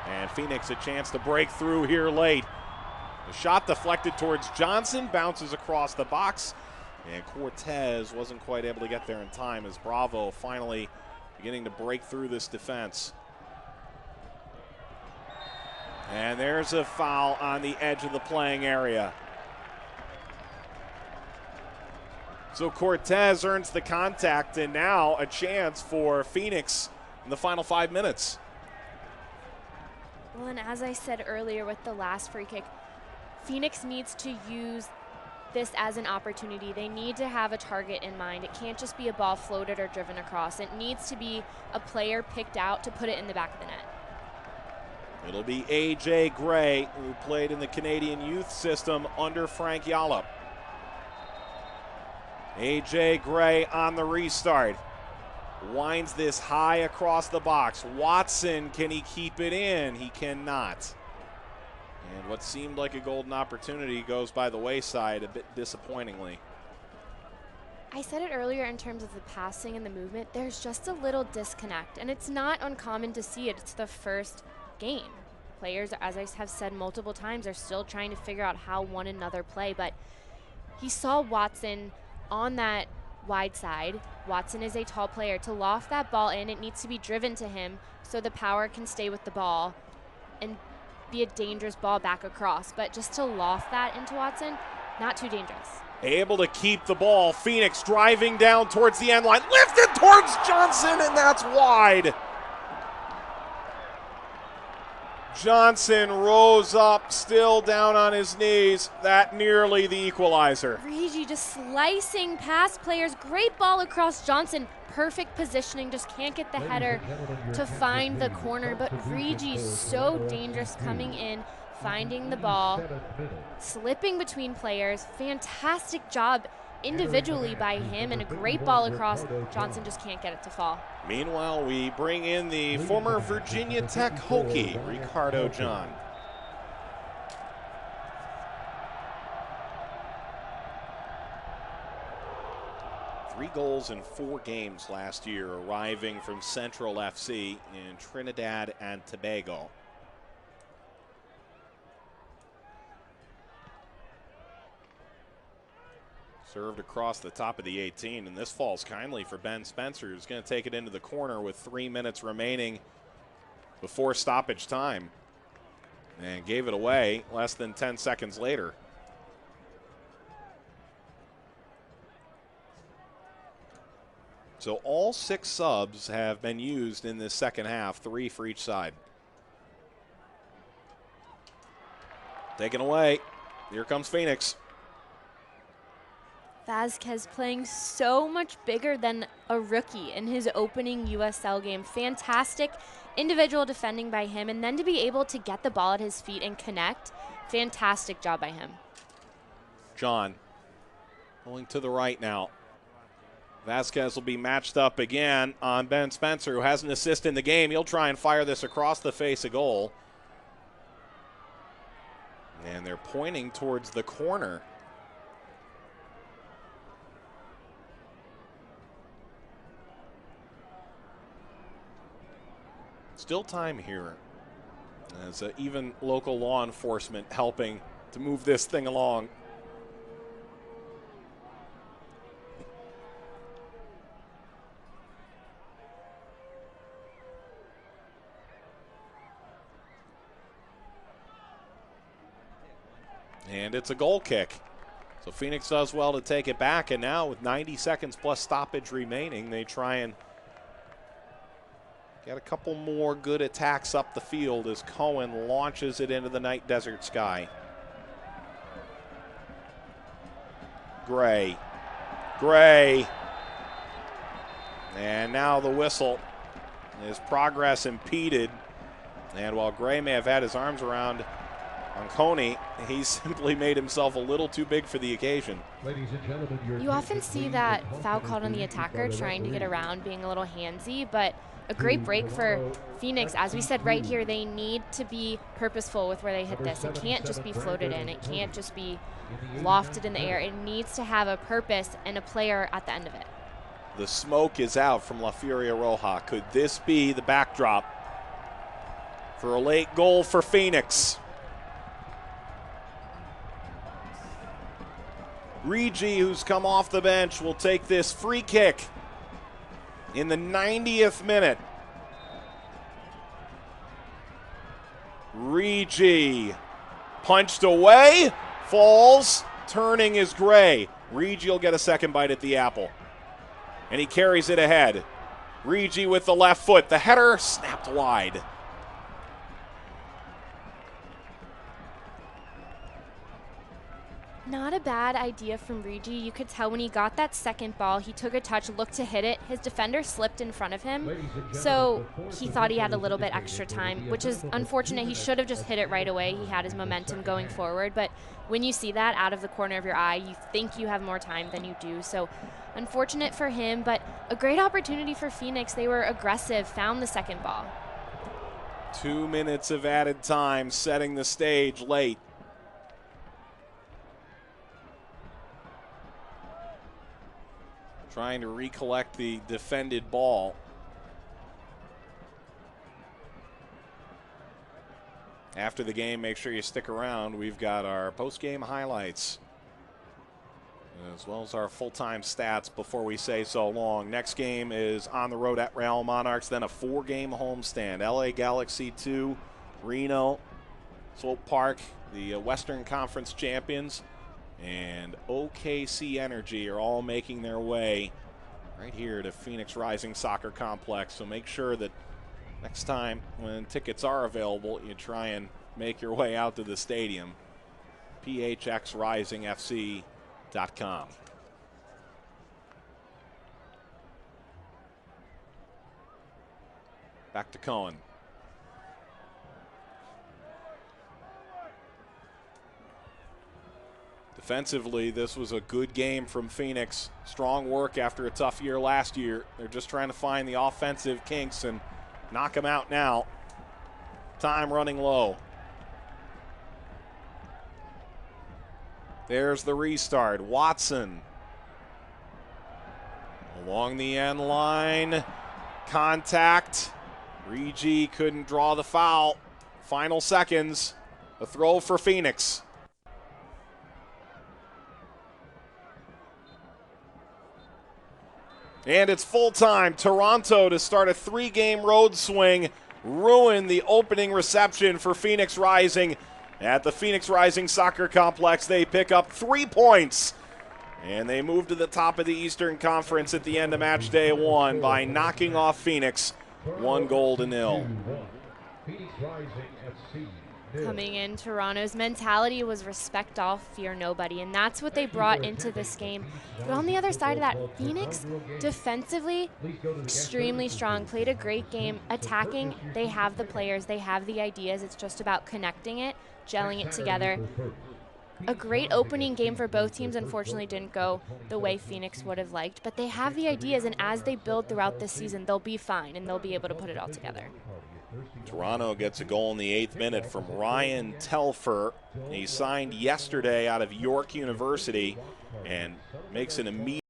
And Phoenix a chance to break through here late. The shot deflected towards Johnson, bounces across the box, and Cortez wasn't quite able to get there in time as Bravo finally beginning to break through this defense. And there's a foul on the edge of the playing area. So Cortez earns the contact, and now a chance for Phoenix in the final 5 minutes. Well, and as I said earlier with the last free kick, Phoenix needs to use this as an opportunity. They need to have a target in mind. It can't just be a ball floated or driven across. It needs to be a player picked out to put it in the back of the net. It'll be A.J. Gray, who played in the Canadian youth system under Frank Yallop. A.J. Gray on the restart. Winds this high across the box. Watson, can he keep it in? He cannot. And what seemed like a golden opportunity goes by the wayside a bit disappointingly. I said it earlier in terms of the passing and the movement. There's just a little disconnect, and it's not uncommon to see it. It's the first game. Players, as I have said multiple times, are still trying to figure out how one another play, but he saw Watson on that wide side. Watson is a tall player. To loft that ball in, it needs to be driven to him so the power can stay with the ball and be a dangerous ball back across. But just to loft that into Watson, not too dangerous. Able to keep the ball. Phoenix driving down towards the end line. Lifted towards Johnson, and that's wide. Johnson rose up, still down on his knees. That nearly the equalizer. Regi just slicing past players. Great ball across Johnson. Perfect positioning. Just can't get the header to find the corner. But Regi so dangerous coming in, finding the ball, slipping between players. Fantastic job individually by him, and a great ball across. Johnson just can't get it to fall. Meanwhile, we bring in the former Virginia Tech Hokie, Ricardo John. Three goals in 4 games last year, arriving from Central FC in Trinidad and Tobago. Served across the top of the 18, and this falls kindly for Ben Spencer, who's going to take it into the corner with 3 minutes remaining before stoppage time, and gave it away less than 10 seconds later. So all 6 subs have been used in this second half, 3 for each side. Taken away. Here comes Phoenix. Vasquez playing so much bigger than a rookie in his opening USL game. Fantastic individual defending by him, and then to be able to get the ball at his feet and connect, fantastic job by him. John going to the right now. Vasquez will be matched up again on Ben Spencer, who has an assist in the game. He'll try and fire this across the face of goal. And they're pointing towards the corner. Still time here, as even local law enforcement helping to move this thing along. And it's a goal kick. So Phoenix does well to take it back, and now with 90 seconds plus stoppage remaining, they try and get a couple more good attacks up the field as Cohen launches it into the night desert sky. Gray. And now the whistle. His progress impeded. And while Gray may have had his arms around Onconi, he simply made himself a little too big for the occasion. You often see that foul called on the attacker trying to get around, being a little handsy, but a great break for Phoenix. As we said right here, they need to be purposeful with where they hit this. It can't just be floated in. It can't just be lofted in the air. It needs to have a purpose and a player at the end of it. The smoke is out from La Furia Roja. Could this be the backdrop for a late goal for Phoenix? Regi, who's come off the bench, will take this free kick in the 90th minute. Regi punched away, falls, turning is Gray. Regi will get a second bite at the apple. And he carries it ahead. Regi with the left foot. The header snapped wide. Not a bad idea from Regi. You could tell when he got that second ball, he took a touch, looked to hit it. His defender slipped in front of him, so he thought he had a little bit extra time, which is unfortunate. He should have just hit it right away. He had his momentum going forward, but when you see that out of the corner of your eye, you think you have more time than you do. So unfortunate for him, but a great opportunity for Phoenix. They were aggressive, found the second ball. 2 minutes of added time, setting the stage late. Trying to recollect the defended ball. After the game, make sure you stick around. We've got our post-game highlights, as well as our full-time stats before we say so long. Next game is on the road at Real Monarchs, then a 4-game homestand. LA Galaxy 2, Reno, Swope Park, the Western Conference champions, and OKC Energy are all making their way right here to Phoenix Rising Soccer Complex. So make sure that next time when tickets are available, you try and make your way out to the stadium. phxrisingfc.com. Back to Cohen. Defensively, this was a good game from Phoenix. Strong work after a tough year last year. They're just trying to find the offensive kinks and knock them out now. Time running low. There's the restart. Watson along the end line. Contact. Regi couldn't draw the foul. Final seconds. A throw for Phoenix. And it's full time. Toronto to start a 3-game road swing. Ruin the opening reception for Phoenix Rising. At the Phoenix Rising Soccer Complex, they pick up 3 points. And they move to the top of the Eastern Conference at the end of match day 1 by knocking off Phoenix 1-0. Phoenix Rising FC. Coming in, Toronto's mentality was respect all, fear nobody, and that's what they brought into this game. But on the other side of that, Phoenix, defensively, extremely strong, played a great game. Attacking, they have the players, they have the ideas. It's just about connecting it, gelling it together. A great opening game for both teams. Unfortunately didn't go the way Phoenix would have liked, but they have the ideas, and as they build throughout this season, they'll be fine, and they'll be able to put it all together. Toronto gets a goal in the 8th minute from Ryan Telfer. He signed yesterday out of York University and makes an immediate